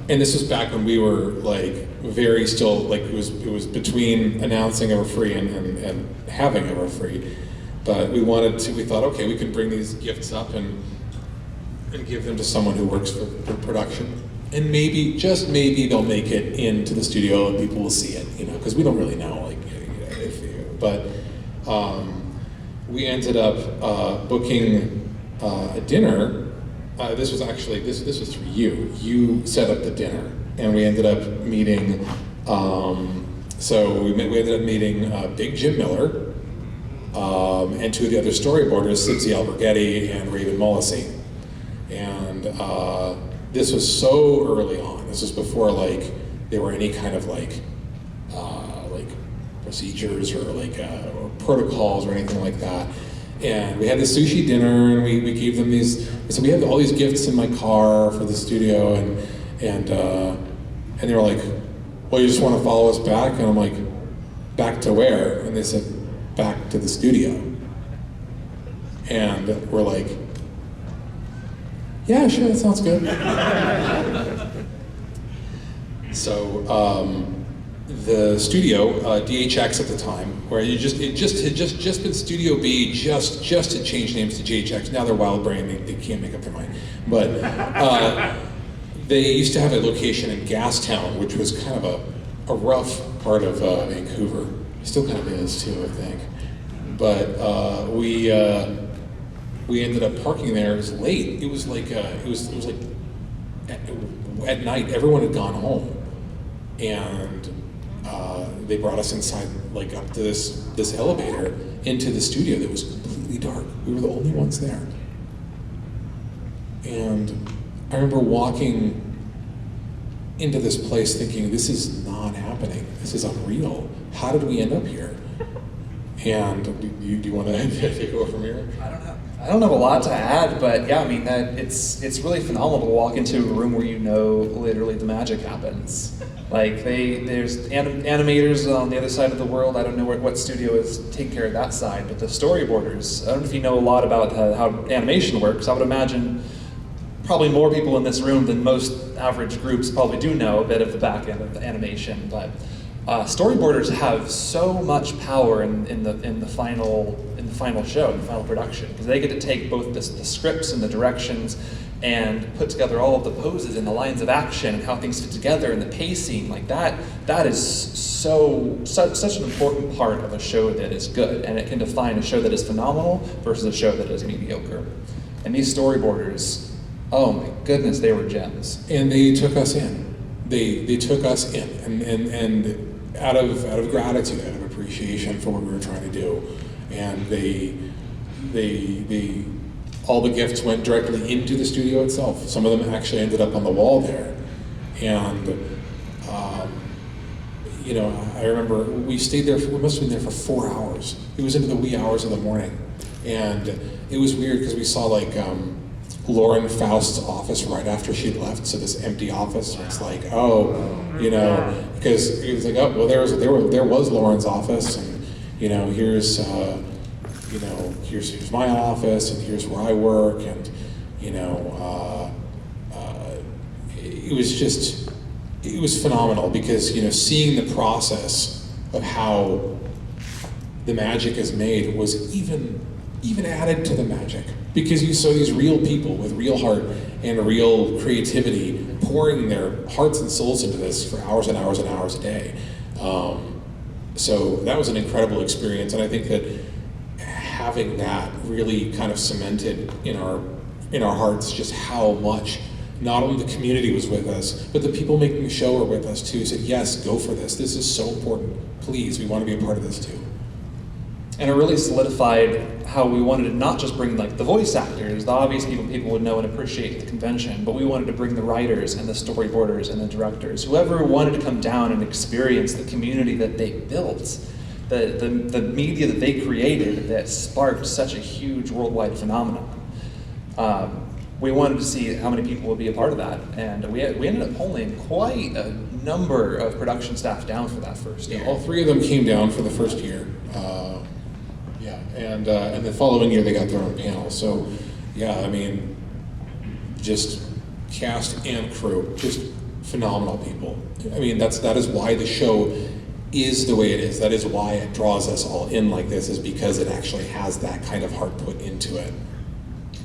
And this was back when we were like very still, like it was between announcing Everfree and having Everfree. But we thought, okay, we could bring these gifts up and give them to someone who works for production. And maybe, just maybe, they'll make it into the studio and people will see it, because we don't really know, but we ended up booking a dinner. This was actually, this was through you. You set up the dinner, and we ended up meeting, we ended up meeting Big Jim Miller, and two of the other storyboarders, Sibsy Alberghetti and Raven Mullesy. And this was so early on. This was before there were any kind of procedures or or protocols or anything like that. And we had the sushi dinner, and we gave them these. So we had all these gifts in my car for the studio, and they were like, "Well, you just want to follow us back?" And I'm like, "Back to where?" And they said, "Back to the studio." And we're like, "Yeah, sure, that sounds good." So the studio, DHX at the time, where it had just been Studio B, just had changed names to JHX. Now they're Wild Brain, they can't make up their mind. But they used to have a location in Gastown, which was kind of a rough part of Vancouver. It still kind of is too, I think. But we ended up parking there. It was late. It was like at night. Everyone had gone home, and they brought us inside, like up to this elevator into the studio that was completely dark. We were the only ones there, and I remember walking into this place thinking, this is not happening. This is unreal. How did we end up here? And do you want to take over from here? I don't have a lot to add, but yeah, I mean, it's really phenomenal to walk into a room where you know literally the magic happens. Like there's animators on the other side of the world. I don't know what studio is taking care of that side, but the storyboarders. I don't know if you know a lot about how animation works. I would imagine probably more people in this room than most average groups probably do know a bit of the back end of the animation, but storyboarders have so much power in the final show, in the final production, because they get to take both the scripts and the directions and put together all of the poses and the lines of action and how things fit together and the pacing. Like that is such an important part of a show that is good, and it can define a show that is phenomenal versus a show that is mediocre. And these storyboarders, oh my goodness, they were gems. And they took us in. They took us in, and out of gratitude, out of appreciation for what we were trying to do, and they all the gifts went directly into the studio itself. Some of them actually ended up on the wall there, and you know, I remember we stayed there. We must have been there for 4 hours. It was into the wee hours of the morning, and it was weird because we saw like Lauren Faust's office right after she'd left, so this empty office. It's like, oh, you know, because it was like, oh, well, there was Lauren's office, and you know, here's my office, and here's where I work, and you know, it was phenomenal because, you know, seeing the process of how the magic is made was even added to the magic, because you saw these real people with real heart and real creativity pouring their hearts and souls into this for hours and hours and hours a day. So that was an incredible experience, and I think that having that really kind of cemented in our hearts just how much not only the community was with us, but the people making the show were with us too. Said, yes, go for this. This is so important. Please, we want to be a part of this too. And it really solidified how we wanted to not just bring like the voice actors, the obvious people would know and appreciate the convention, but we wanted to bring the writers and the storyboarders and the directors, whoever wanted to come down and experience the community that they built, the media that they created that sparked such a huge worldwide phenomenon. We wanted to see how many people would be a part of that, and we ended up pulling quite a number of production staff down for that first year. Yeah, all three of them came down for the first year. And the following year they got their own panel. So, yeah, I mean, just cast and crew, just phenomenal people. I mean, that is why the show is the way it is. That is why it draws us all in like this, is because it actually has that kind of heart put into it.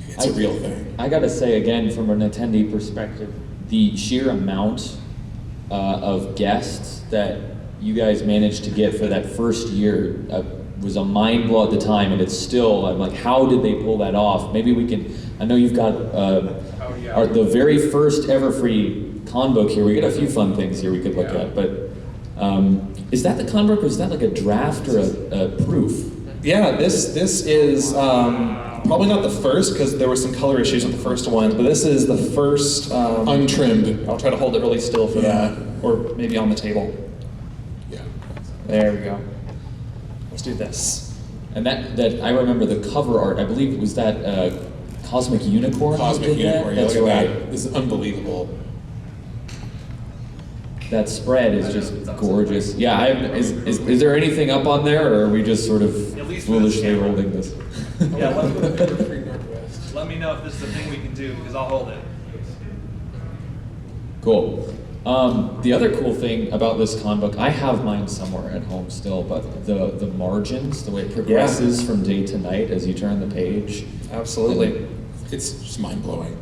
It's a real thing. I gotta say again, from an attendee perspective, the sheer amount of guests that you guys managed to get for that first year was a mind blow at the time, and it's still, I'm like, how did they pull that off? Maybe we can, I know you've got the very first Everfree con book here. We got a few fun things here we could look at, but is that the con book, or is that like a draft or a proof? Yeah, this is probably not the first, because there were some color issues with the first one, but this is the first untrimmed. I'll try to hold it really still for that, or maybe on the table. Yeah. There we go. Let's do this. And that I remember the cover art. I believe it was that Cosmic Unicorn. Cosmic Unicorn. Yeah, That's look at right. that. This is unbelievable. That spread is just gorgeous. Yeah, is there anything up on there, or are we just sort of foolishly holding this? Yeah, Everfree Northwest. Let me know if this is a thing we can do, because I'll hold it. Cool. The other cool thing about this con book, I have mine somewhere at home still, but the margins, the way it progresses from day to night as you turn the page. Absolutely. It's just mind-blowing.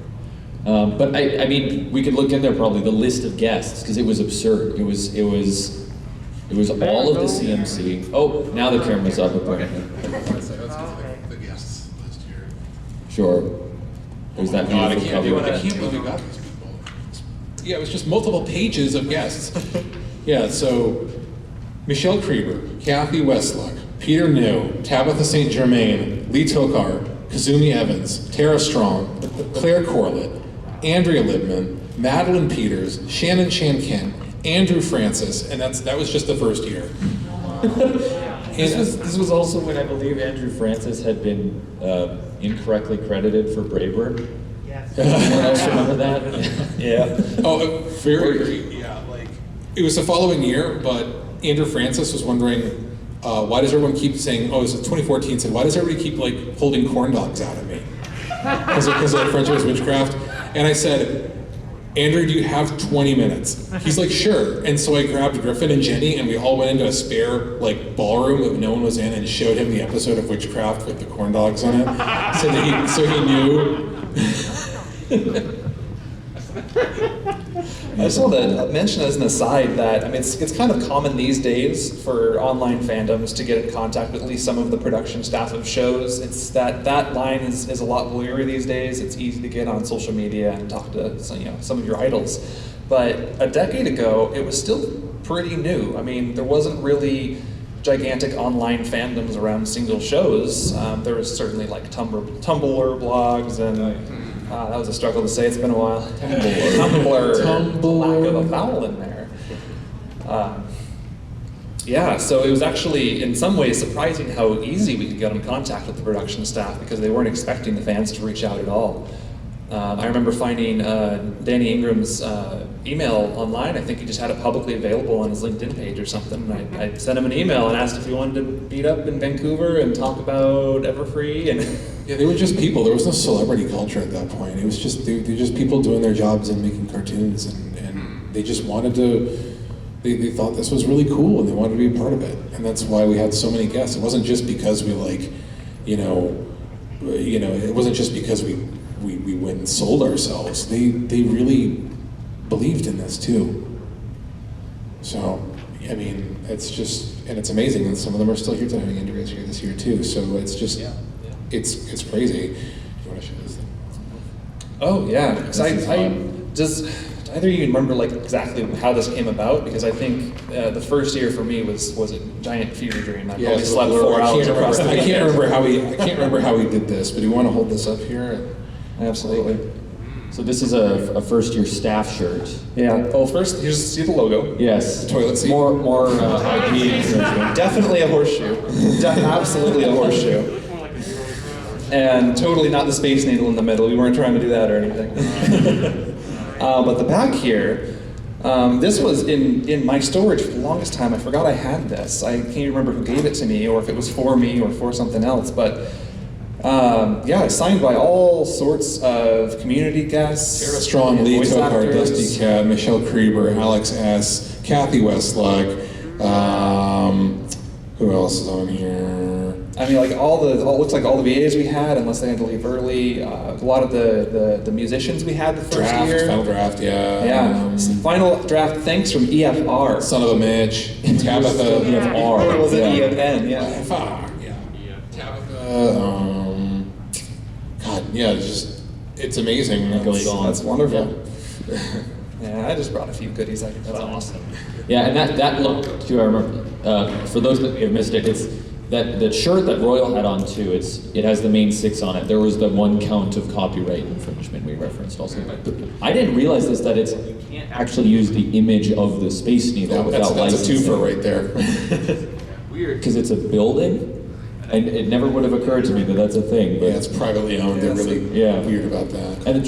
But I mean, we could look in there probably, the list of guests, because it was absurd. It was all of the CMC. Oh, now the camera's up apparently. The guests last year. Sure. There's that God, I beautiful can't cover. I can't believe we got these people. Yeah, it was just multiple pages of guests. Yeah, so Michelle Krieber, Kathy Westluck, Peter New, Tabitha St. Germain, Lee Tokar, Kazumi Evans, Tara Strong, Claire Corlett, Andrea Libman, Madeline Peters, Shannon Shankin, Andrew Francis, and that was just the first year. This was also when I believe Andrew Francis had been incorrectly credited for Braveheart. Yes. Anyone else remember that? Yeah. Oh, yeah, like, it was the following year, but Andrew Francis was wondering, why does everyone keep saying, oh, it was 2014, said, why does everybody keep, like, holding corn dogs out at me? Because like French was witchcraft. And I said, Andrew, do you have 20 minutes? He's like, sure. And so I grabbed Griffin and Jenny, and we all went into a spare, like, ballroom that no one was in, and showed him the episode of Witchcraft with the corn dogs on it, so he knew. I just want to mention as an aside that, I mean, it's kind of common these days for online fandoms to get in contact with at least some of the production staff of shows. It's that line is a lot blurrier these days. It's easy to get on social media and talk to some of your idols. But a decade ago, it was still pretty new. I mean, there wasn't really gigantic online fandoms around single shows. There was certainly like Tumblr blogs and that was a struggle to say, it's been a while. Tumblr. Lack of a vowel in there. Yeah, so it was actually in some ways surprising how easy we could get in contact with the production staff because they weren't expecting the fans to reach out at all. I remember finding Danny Ingram's email online. I think he just had it publicly available on his LinkedIn page or something. And I sent him an email and asked if he wanted to meet up in Vancouver and talk about Everfree. And yeah, they were just people. There was no celebrity culture at that point. It was just they're just people doing their jobs and making cartoons, and they just wanted to. They thought this was really cool and they wanted to be a part of it, and that's why we had so many guests. It wasn't just because we it wasn't just because we went and sold ourselves. They really believed in this too. So, I mean, it's just, and it's amazing, and some of them are still here today. Andrea's here this year too. So it's just, it's crazy. Do you want to show this thing? Oh yeah, because do either of you remember like exactly how this came about? Because I think the first year for me was a giant fever dream. I probably slept 4 hours across the weekend. I can't remember how we did this, but do you want to hold this up here? Absolutely. So this is a first-year staff shirt. Yeah. Well, first, here's see the logo. Yes. The toilet seat. More IP. Definitely a horseshoe. Absolutely a horseshoe. And totally not the Space Needle in the middle. We weren't trying to do that or anything. But the back here, this was in my storage for the longest time. I forgot I had this. I can't even remember who gave it to me or if it was for me or for something else. But it's signed by all sorts of community guests. Tara Strong, Lee Tokar, Dusty Cat, Michelle Krieber, Alex S., Kathy Westluck. Who else is on here? I mean, like looks like all the VAs we had, unless they had to leave early. A lot of the musicians we had the first year. Final draft, yeah. Yeah. Final draft. Thanks from EFR. Son of a Mitch. Tabitha. EFR. Or was it EFN? Yeah. EFR. Yeah. Tabitha. God, yeah. It's amazing. That's wonderful. Yeah, I just brought a few goodies. That's awesome. Yeah, and that look too. I remember. For those that have missed it, it's that shirt that Royal had on too. It has the main 6 on it. There was the 1 count of copyright infringement we referenced also. I didn't realize this, that you can't actually use the image of the Space Needle without licensing. That's a twofer right there. Weird, because it's a building, and it never would have occurred to me that that's a thing. But yeah, it's privately owned. They're really weird about that. And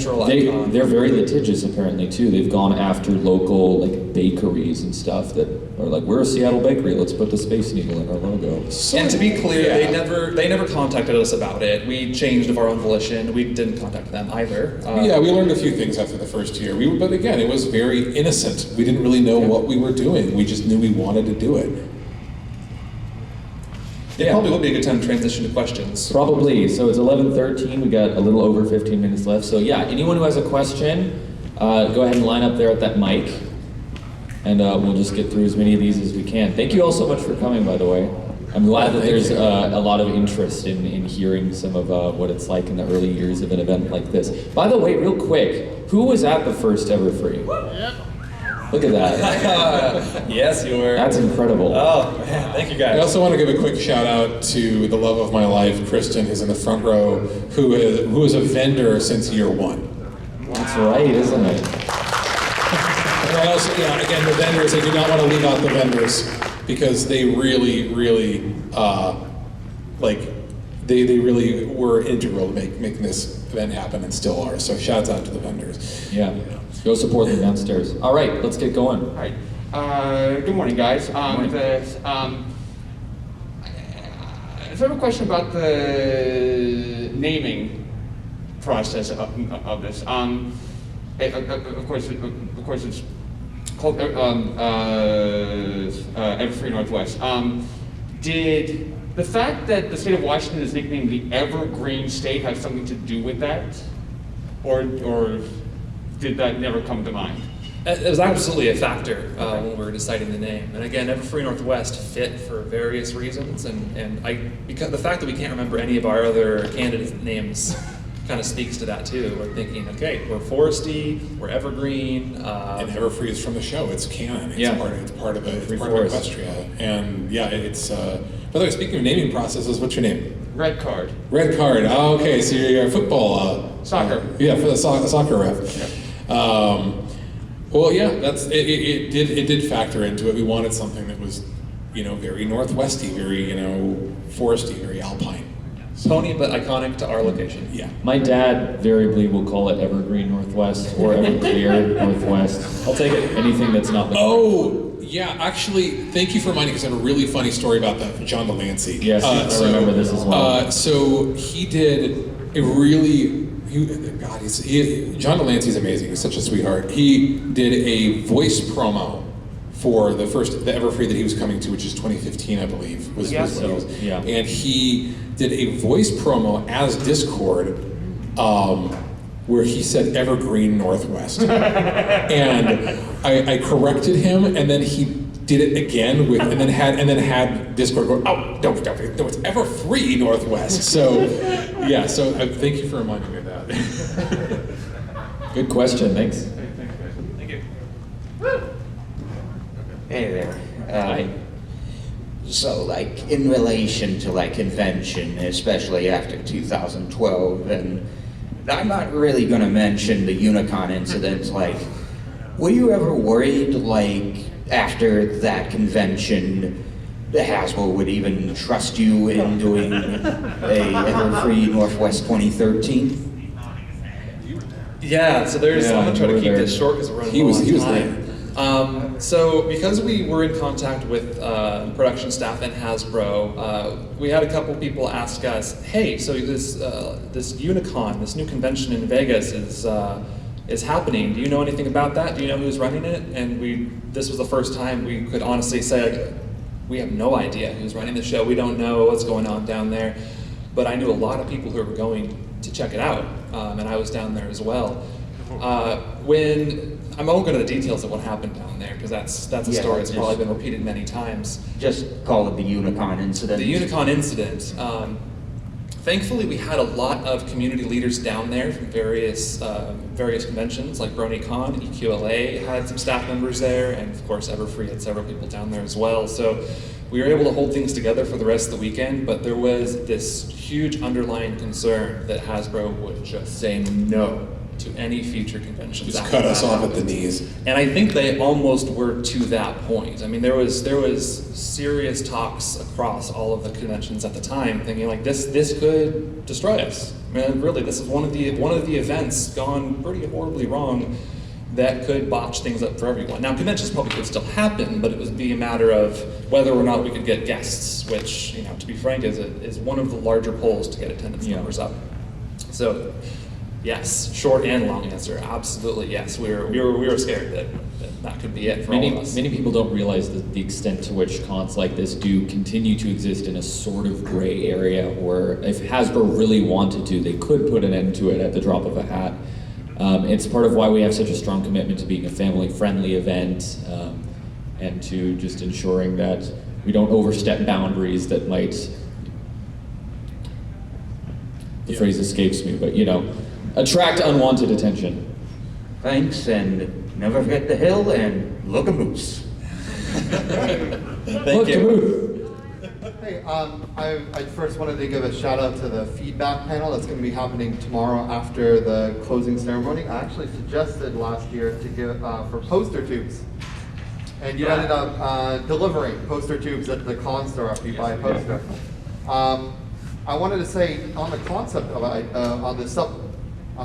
they're very litigious apparently too. They've gone after local like bakeries and stuff that Or like, we're a Seattle bakery, let's put the Space Needle in our logo. And to be clear, they never contacted us about it. We changed of our own volition. We didn't contact them either. Yeah, we learned a few things after the first year. But again, it was very innocent. We didn't really know what we were doing. We just knew we wanted to do it. It probably will be a good time to transition to questions. Probably. So it's 11:13. We got a little over 15 minutes left. So yeah, anyone who has a question, go ahead and line up there at that mic, and we'll just get through as many of these as we can. Thank you all so much for coming, by the way. I'm glad that there's a lot of interest in hearing some of what it's like in the early years of an event like this. By the way, real quick, who was at the first Everfree? Look at that. Yes, you were. That's incredible. Oh, man, thank you guys. I also want to give a quick shout out to the love of my life, Kristen, who's in the front row, who is a vendor since year one. That's right, isn't it? And I also, again, the vendors, I do not want to leave out the vendors because they really, really, they really were integral to making this event happen and still are. So shouts out to the vendors. Yeah. Go support them downstairs. All right, let's get going. All right. Good morning, guys. So I have a question about the naming process of this. Of course, it's called Everfree Northwest. Did the fact that the state of Washington is nicknamed the Evergreen State have something to do with that, or did that never come to mind? It was absolutely a factor when we were deciding the name. And again, Everfree Northwest fit for various reasons, because the fact that we can't remember any of our other candidate names kind of speaks to that too. We're thinking, okay, we're foresty, we're evergreen. And Everfree is from the show. It's canon. It's part of Equestria. And yeah, it's. By the way, speaking of naming processes, what's your name? Red Card. Red Card. Oh, okay. So you're a football. Soccer. Yeah, for the soccer ref. Yeah. Well, yeah, it did factor into it. We wanted something that was, very northwesty, very, foresty, very alpine. Pony, but iconic to our location. Yeah. My dad variably will call it Evergreen Northwest or Everclear Northwest. I'll take it. Anything that's not the Yeah, actually, thank you for reminding me because I have a really funny story about that from John Delancey. Yes, I remember this as well. So he did a really, John Delancey's amazing. He's such a sweetheart. He did a voice promo for the Everfree that he was coming to, which is 2015, I believe. Yeah. And he did a voice promo as Discord, where he said Evergreen Northwest. And I corrected him, and then he did it again and then had Discord go, oh, no, it's Everfree Northwest. So, yeah, thank you for reminding me of that. Good question, thanks. Thank you. Hey there. Hi. So, in relation to, convention, especially after 2012, and I'm not really going to mention the Unicon incidents, were you ever worried, after that convention, Hasbro would even trust you in doing a Everfree Northwest 2013? Yeah, so I'm gonna try to keep this short because we're running He was time. So because we were in contact with production staff and Hasbro, we had a couple people ask us, hey, so this Unicon, this new convention in Vegas is happening. Do you know anything about that? Do you know who's running it? And this was the first time we could honestly say, we have no idea who's running the show. We don't know what's going on down there. But I knew a lot of people who were going to check it out, and I was down there as well. I won't go to the details of what happened down there because that's a story that's probably been repeated many times. Just call it the Unicon incident. The Unicon incident. Thankfully, we had a lot of community leaders down there from various conventions, like BronyCon, EQLA had some staff members there, and of course Everfree had several people down there as well. So we were able to hold things together for the rest of the weekend, but there was this huge underlying concern that Hasbro would just say no to any future conventions. Just cut us off at the knees. And I think they almost were to that point. I mean, there was serious talks across all of the conventions at the time, thinking this could destroy us. I mean, really, this is one of the events gone pretty horribly wrong that could botch things up for everyone. Now, conventions probably could still happen, but it would be a matter of whether or not we could get guests, which, you know, to be frank, is one of the larger polls to get attendance numbers up. So, yes, short and long answer, absolutely yes. We were scared that could be it for all of us. Many people don't realize the extent to which cons like this do continue to exist in a sort of gray area where if Hasbro really wanted to, they could put an end to it at the drop of a hat. It's part of why we have such a strong commitment to being a family-friendly event and to just ensuring that we don't overstep boundaries that might, the phrase escapes me, but you know, attract unwanted attention. Thanks, and never forget the hill and look a moose. Thank you. Hey, I first wanted to give a shout out to the feedback panel that's going to be happening tomorrow after the closing ceremony. I actually suggested last year to give for poster tubes, and you ended up delivering poster tubes at the con store after you buy a poster. I wanted to say on the concept of on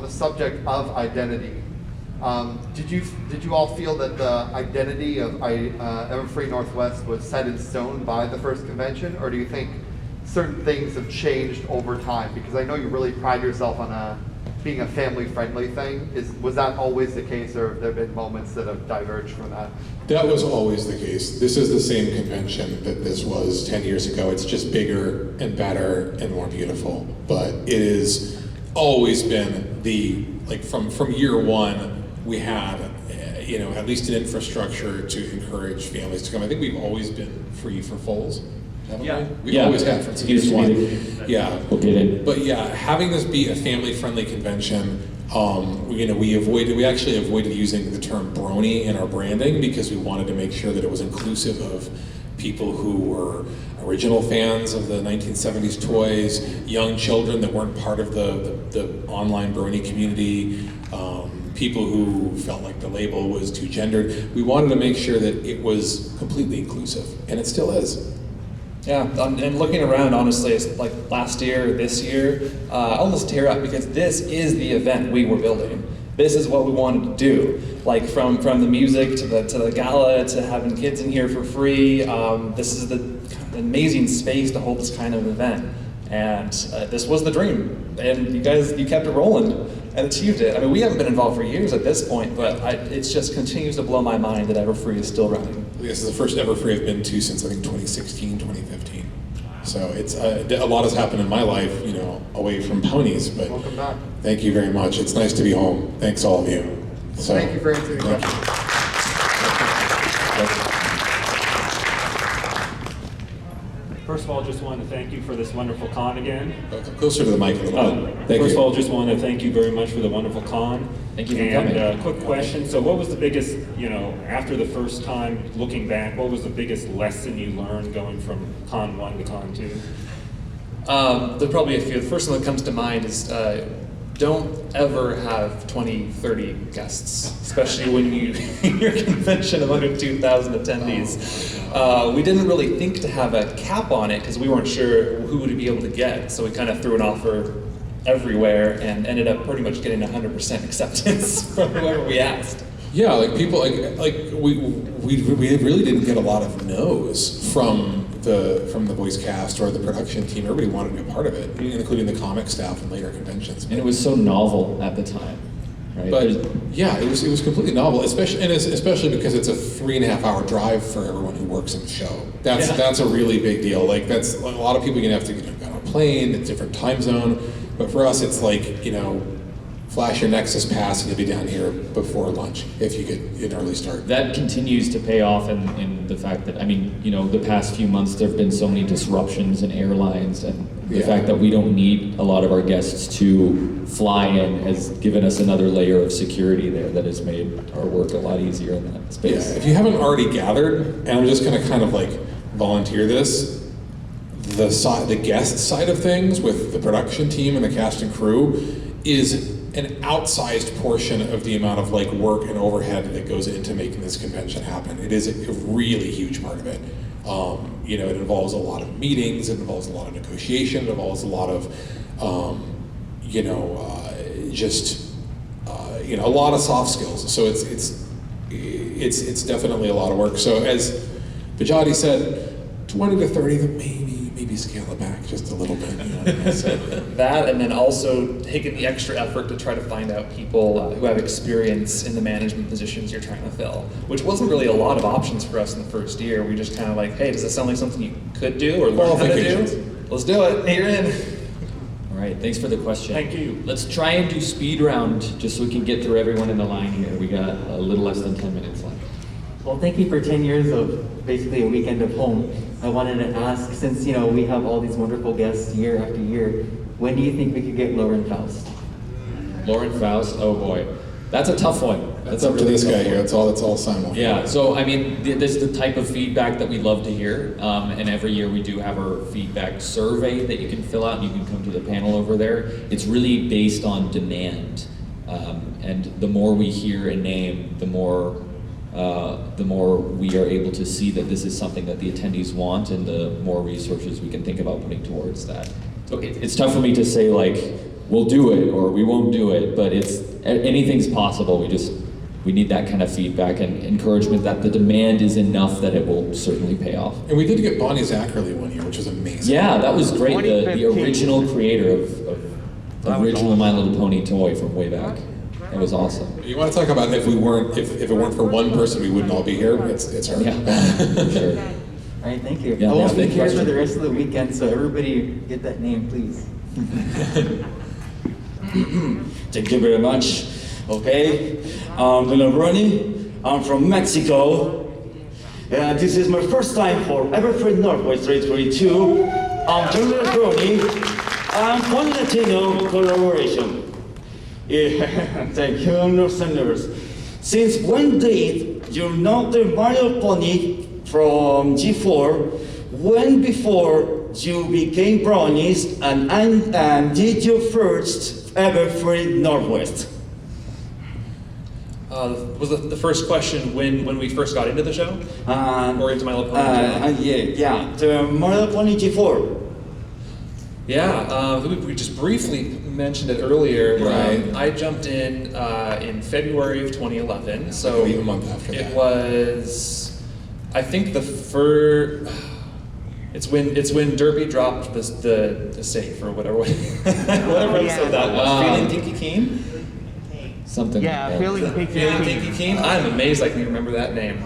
the subject of identity. Did you all feel that the identity of Everfree Northwest was set in stone by the first convention, or do you think certain things have changed over time? Because I know you really pride yourself on being a family-friendly thing. Was that always the case, or have there been moments that have diverged from that? That was always the case. This is the same convention that this was 10 years ago. It's just bigger and better and more beautiful. But it has always been from year one, we had, you know, at least an infrastructure to encourage families to come. I think we've always been free for fulls, haven't we? We've always had for Excuse me. Yeah. We'll get in. But yeah, having this be a family-friendly convention, we actually avoided using the term brony in our branding because we wanted to make sure that it was inclusive of people who were original fans of the 1970s toys, young children that weren't part of the online brony community, people who felt like the label was too gendered. We wanted to make sure that it was completely inclusive, and it still is. Yeah, and looking around, honestly, it's like last year, this year, I almost tear up because this is the event we were building. This is what we wanted to do. Like from the music to the gala to having kids in here for free. This is the amazing space to hold this kind of event. And this was the dream. And you kept it rolling and achieved it. I mean, we haven't been involved for years at this point, but it just continues to blow my mind that Everfree is still running. This is the first Everfree I've been to since I think 2016, 2015. So it's a lot has happened in my life, you know, away from ponies. But welcome back. Thank you very much. It's nice to be home. Thanks all of you. So, thank you for answering the question. First of all, just want to thank you for this wonderful con again. Closer to the mic a little bit. First of all, just want to thank you very much for the wonderful con. Thank you for coming. And quick question, so what was the biggest, you know, after the first time, looking back, what was the biggest lesson you learned going from Con 1 to Con 2? There's probably a few. The first one that comes to mind is don't ever have 20, 30 guests, especially when your convention of under 2,000 attendees. We didn't really think to have a cap on it because we weren't sure who would be able to get, so we kind of threw an offer everywhere and ended up pretty much getting 100% acceptance from whoever we asked. Yeah, like people, we really didn't get a lot of no's from the voice cast or the production team. Everybody wanted to be a part of it, including the comic staff and later conventions. And it was so novel at the time, right? But yeah, it was completely novel, especially because it's a 3.5-hour drive for everyone who works in the show. That's a really big deal. Like that's a lot of people are gonna have to get on a plane, it's a different time zone. But for us, it's like, you know, flash your Nexus pass and you'll be down here before lunch if you get an early start. That continues to pay off in the fact that, I mean, you know, the past few months there have been so many disruptions in airlines, and the fact that we don't need a lot of our guests to fly in has given us another layer of security there that has made our work a lot easier in that space. Yeah, if you haven't already gathered, and I'm just gonna kind of like volunteer this, the guest side of things with the production team and the cast and crew is an outsized portion of the amount of like work and overhead that goes into making this convention happen. It is a really huge part of it. You know, it involves a lot of meetings, it involves a lot of negotiation, it involves a lot of, just a lot of soft skills. So it's definitely a lot of work. So as Bejoty said, 20 to 30, maybe scale it back just a little bit. So. That, and then also taking the extra effort to try to find out people who have experience in the management positions you're trying to fill, which wasn't really a lot of options for us in the first year. We just kind of like, hey, does this sound like something you could do or learn how to do? Let's do it. You're in. All right, thanks for the question. Thank you. Let's try and do speed round just so we can get through everyone in the line here. We got a little less than 10 minutes left. Well, thank you for 10 years of basically a weekend of home. I wanted to ask, since we have all these wonderful guests year after year, when do you think we could get Lauren Faust? Lauren Faust, oh boy. That's a tough one. That's up to this guy here. It's all Simul. Yeah, so I mean, this is the type of feedback that we love to hear. And every year we do have our feedback survey that you can fill out. You can come to the panel over there. It's really based on demand. And the more we hear a name, the more we are able to see that this is something that the attendees want, and the more resources we can think about putting towards that. So it's tough for me to say like, we'll do it or we won't do it, but anything's possible. We need that kind of feedback and encouragement that the demand is enough that it will certainly pay off. And we did get Bonnie Zackerly one year, which was amazing. Yeah, that was great. The original creator of original My Little Pony toy from way back. It was awesome. You want to talk about if it weren't for one person, we wouldn't all be here? It's her. Yeah, for sure. All right, thank you. Yeah, I won't be thank here you. for the rest of the weekend, so everybody get that name, please. Thank you very much. Okay, I'm Ronnie. I'm from Mexico. This is my first time for Everfree Northwest 332. I'm General Ronnie. I'm Pony Latino collaboration. Yeah, thank you, understanders. Since when did you know the Mario Pony from G4? When before you became brownies and did you first Everfree Northwest? Was the first question when we first got into the show? Or into My Little Pony? Yeah, the My Little Pony G4. Yeah, we just briefly mentioned it earlier. Right. I jumped in February of 2011, so a month after it that. was, I think it's when Derby dropped the safe or whatever episode that was. Feeling Dinky Keen? Something. Yeah, like that. Feeling Dinky Keen. I'm amazed I can remember that name.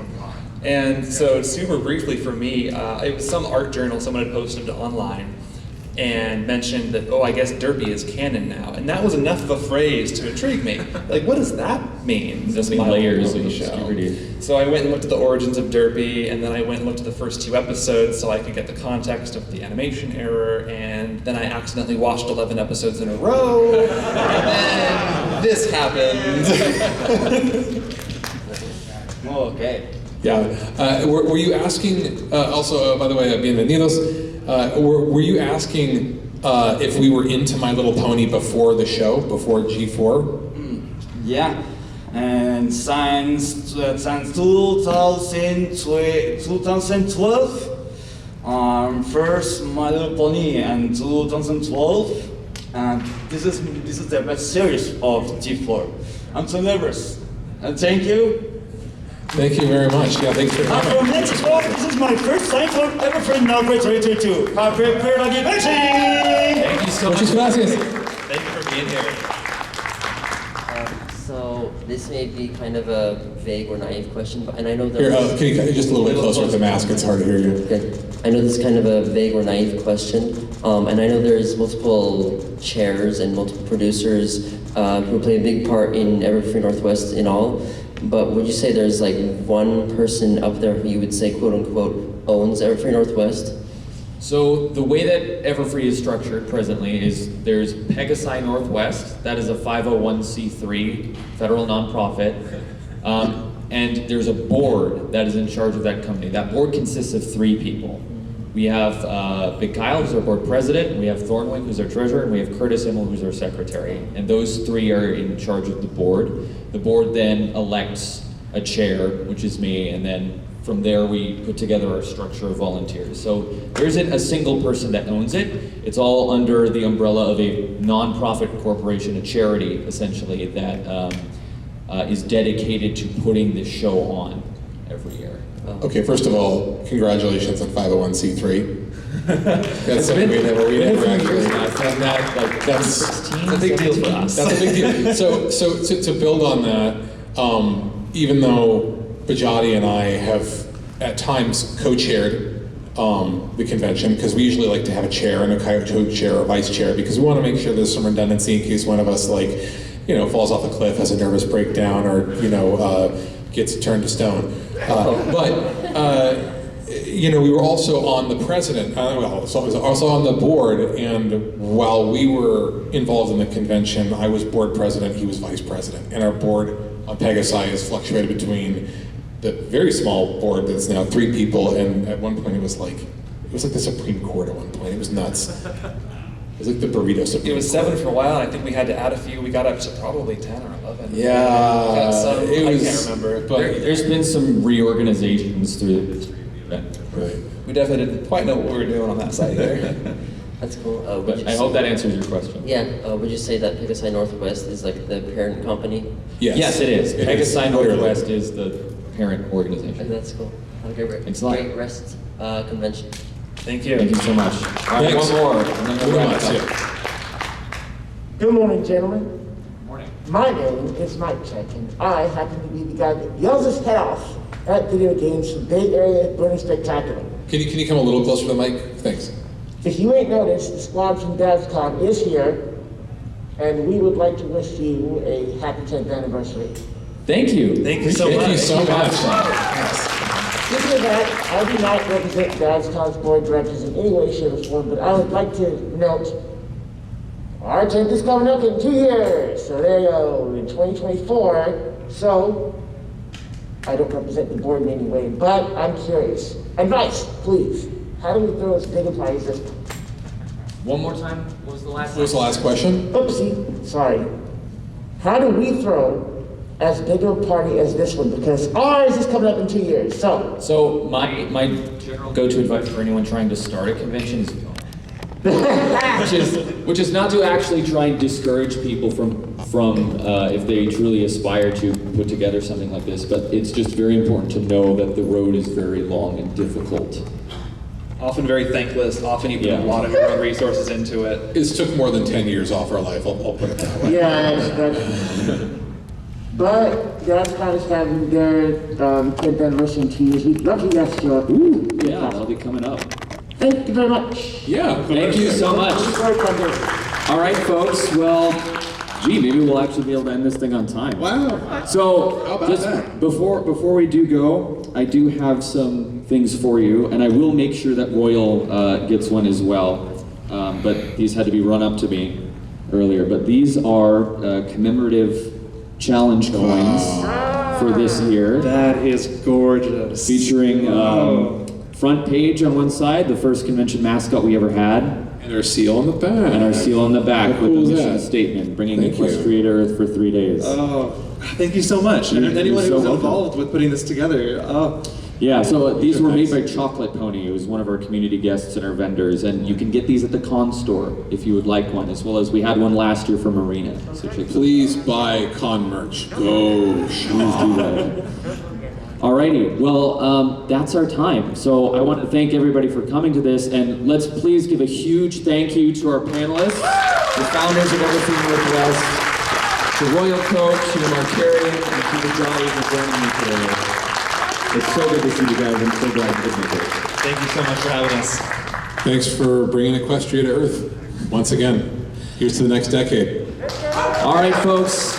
And so super briefly for me, it was some art journal someone had posted online and mentioned that, I guess Derpy is canon now. And that was enough of a phrase to intrigue me. Like, what does that mean? There's many layers of obscurity. So I went and looked at the origins of Derpy, and then I went and looked at the first 2 episodes so I could get the context of the animation error, and then I accidentally watched 11 episodes in a row, and then this happened. Okay. Yeah. Were you asking, also, by the way, bienvenidos, were you asking if we were into My Little Pony before the show, before G4? Yeah, and since 2012, first My Little Pony and 2012, and this is the best series of G4. I'm so nervous, and thank you. Thank you very much. Yeah, thanks for I'm coming. from Mexico. This is my first time for Everfree Northwest 332. Happy birthday, Mexico! Thank you so much. Muchas gracias. Thank you for being here. So this may be kind of a vague or naive question, but and I know that. Here, can you get just a little bit closer with the mask? It's hard to hear you. Okay. I know this is kind of a vague or naive question, and I know there's multiple chairs and multiple producers who play a big part in Everfree Northwest in all. But would you say there's like one person up there who you would say, quote unquote, owns Everfree Northwest? So the way that Everfree is structured presently is there's Pegasi Northwest, that is a 501c3 federal nonprofit, and there's a board that is in charge of that company. That board consists of 3 people. We have Big Kyle, who's our board president, we have Thornwick, who's our treasurer, and we have Curtis Himmel, who's our secretary. And those 3 are in charge of the board. The board then elects a chair, which is me, and then from there we put together our structure of volunteers. So there isn't a single person that owns it. It's all under the umbrella of a nonprofit corporation, a charity, essentially, that is dedicated to putting this show on every year. Okay, first of all, congratulations on 501c3. That's something we never actually. That's a big deal for us. That's a big deal. So to build on that, even though Bejoty and I have at times co-chaired the convention, because we usually like to have a chair and a co-chair or vice chair, because we want to make sure there's some redundancy in case one of us, like, falls off a cliff, has a nervous breakdown, or gets turned to stone. We were also on the president, so I was also on the board, and while we were involved in the convention, I was board president, he was vice president, and our board on Pegasi has fluctuated between the very small board that's now 3 people, and at one point it was like the Supreme Court at one point. It was nuts. It was like the burrito Supreme It was 7 for a while, and I think we had to add a few. We got up to probably 10 or 11. Yeah, some, I can't remember. But there's been some reorganizations through this event. Right. We definitely didn't quite know what we were doing on that side either. That's cool. But I hope that answers your question. Yeah, would you say that Pegasi Northwest is like the parent company? Yes, it is. Pegasi Northwest is the parent organization. That's cool. Have a Thanks a lot. great rest convention. Thank you. Thank you so much. All right, one more. And then we'll wrap it up. Good morning, gentlemen. Morning. My name is Mike Check, and I happen to be the guy that yells his head off at video games from Bay Area Burning Spectacular. Can you come a little closer to the mic? Thanks. If you ain't noticed, the squad from DASCON is here, and we would like to wish you a happy 10th anniversary. Thank you. Thank you so much. Thank you so much. Speaking of that, I do not represent DASCON's board of directors in any way, shape, or form, but I would like to note our 10th is coming up in 2 years. So there you go, in 2024. So I don't represent the board in any way, but I'm curious. Advice, please. How do we throw as big a party as this? One more time. What was the last? What was the last question? Oopsie, sorry. How do we throw as big a party as this one? Because ours is coming up in 2 years. So my general go-to advice for anyone trying to start a convention is which is not to actually try and discourage people from if they truly aspire to put together something like this, but it's just very important to know that the road is very long and difficult. Often very thankless, often you put a lot of your own resources into it. It took more than 10 years off our life, I'll put it that way. Yeah, but DASCON is having their 10th anniversary in 2 years. We'd love you guys to show up. Yeah, that'll be coming up. Thank you very much. Yeah. Thank you so much. All right, folks. Well, gee, maybe we'll actually be able to end this thing on time. Wow. So, how about just that? before we do go, I do have some things for you, and I will make sure that Royal gets one as well. But these had to be run up to me earlier. But these are commemorative challenge coins for this year. That is gorgeous. Featuring front page on one side, the first convention mascot we ever had. And our seal on the back. And our seal on the back How with cool the is mission that? statement, bringing Thank Equestrian Earth for 3 days. Oh, thank you so much. And You're anyone so who was welcome. involved with putting this together. Yeah, so these were made by Chocolate Pony, who was one of our community guests and our vendors, and you can get these at the Con store if you would like one, as well as we had one last year from Marina. So check Please buy Con merch. Go shop. Alrighty, well, that's our time. So I want to thank everybody for coming to this, and let's please give a huge thank you to our panelists, the founders of Everfree Northwest, to Royal Coach, to Markarian, and to Bejoty for joining me today. It's so good to see you guys. I'm so glad you could make it. Thank you so much for having us. Thanks for bringing Equestria to Earth once again. Here's to the next decade. All right, folks.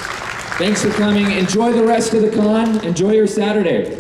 Thanks for coming. Enjoy the rest of the con. Enjoy your Saturday.